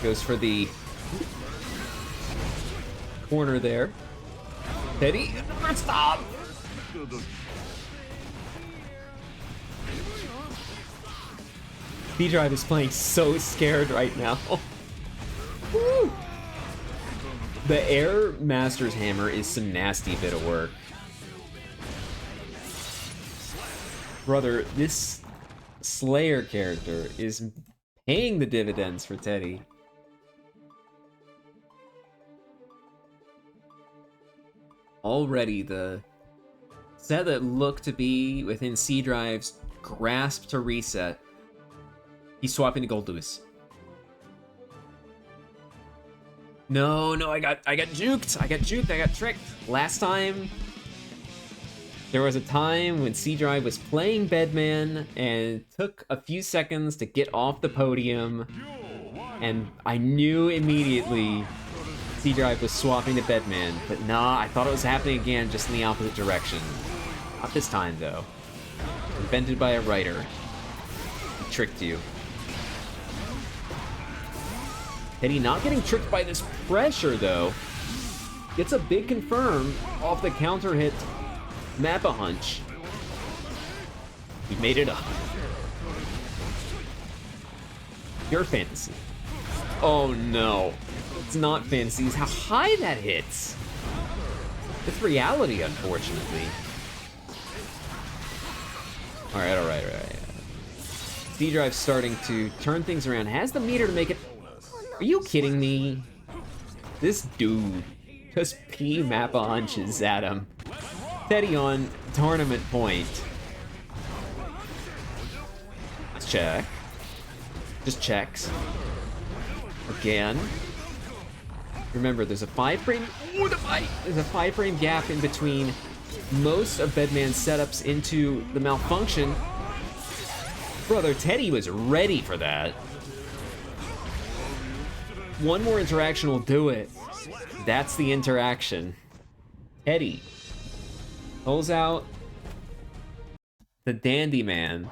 Goes for the corner there. Teddy, stop! B-Drive is playing so scared right now. Woo! The Air Master's Hammer is some nasty bit of work. Brother, this Slayer character is paying the dividends for Teddy. Already the set that looked to be within C-Drive's grasp to reset. He's swapping to Gold Lewis. No, I got juked. I got tricked. Last time, there was a time when C-Drive was playing Bedman and it took a few seconds to get off the podium, and I knew immediately C-Drive was swapping to Bedman, but nah, I thought it was happening again, just in the opposite direction. Not this time, though. Invented by a writer. He tricked you. Teddy not getting tricked by this pressure, though. Gets a big confirm off the counter hit Map-a-Hunch. He made it up. Pure fantasy. Oh no. It's not fantasy. It's how high that hits. It's reality, unfortunately. Alright. C-Drive's starting to turn things around. Has the meter to make it... Are you kidding me? This dude just Map-a-Hunches at him. Teddy on tournament point. Let's check. Just checks. Again. Remember, there's a 5-frame... Ooh, the bite! There's a 5-frame gap in between most of Bedman's setups into the malfunction. Brother, Teddy was ready for that. One more interaction will do it. That's the interaction. Teddy pulls out the Dandy Man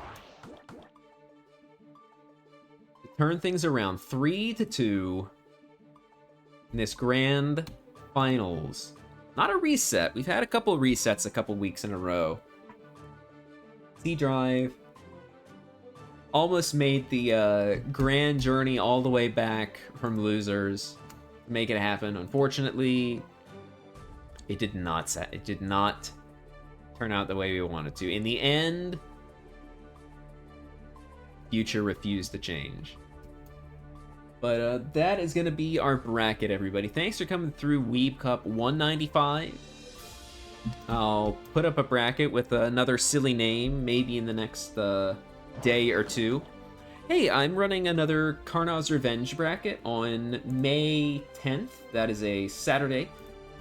to turn things around 3-2 in this grand finals. Not a reset. We've had a couple resets a couple weeks in a row. C-Drive almost made the grand journey all the way back from losers to make it happen. Unfortunately, It did not turn out the way we wanted to. In the end, future refused to change. But that is going to be our bracket, everybody. Thanks for coming through WeebCup 195. I'll put up a bracket with another silly name, maybe in the next day or two. Hey, I'm running another Karnav's Revenge bracket on May 10th. That is a Saturday.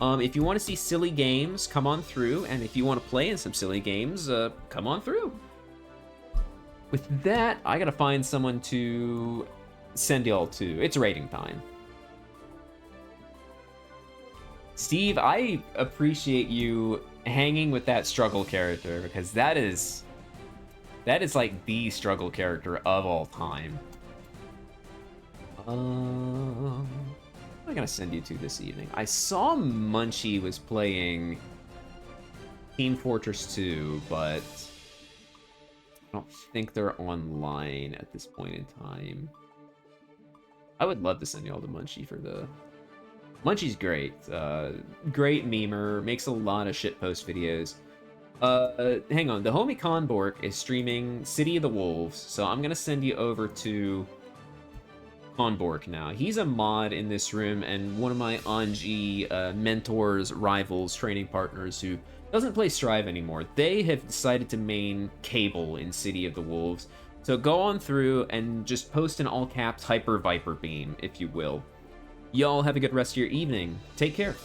If you want to see silly games, come on through. And if you want to play in some silly games, come on through. With that, I gotta find someone to send y'all to. It's rating time. Steve, I appreciate you hanging with that struggle character, because that is like the struggle character of all time. What am I gonna send you to this evening? I saw Munchie was playing Team Fortress 2, but I don't think they're online at this point in time. I would love to send y'all to Munchie for the... Munchie's great. Great memer, makes a lot of shitpost videos. Hang on, the homie Conbork is streaming City of the Wolves, so I'm gonna send you over to Conbork now. He's a mod in this room and one of my Anji mentors, rivals, training partners who doesn't play Strive anymore. They have decided to main Cable in City of the Wolves. So go on through and just post in all caps Hyper Viper Beam, if you will. Y'all have a good rest of your evening. Take care.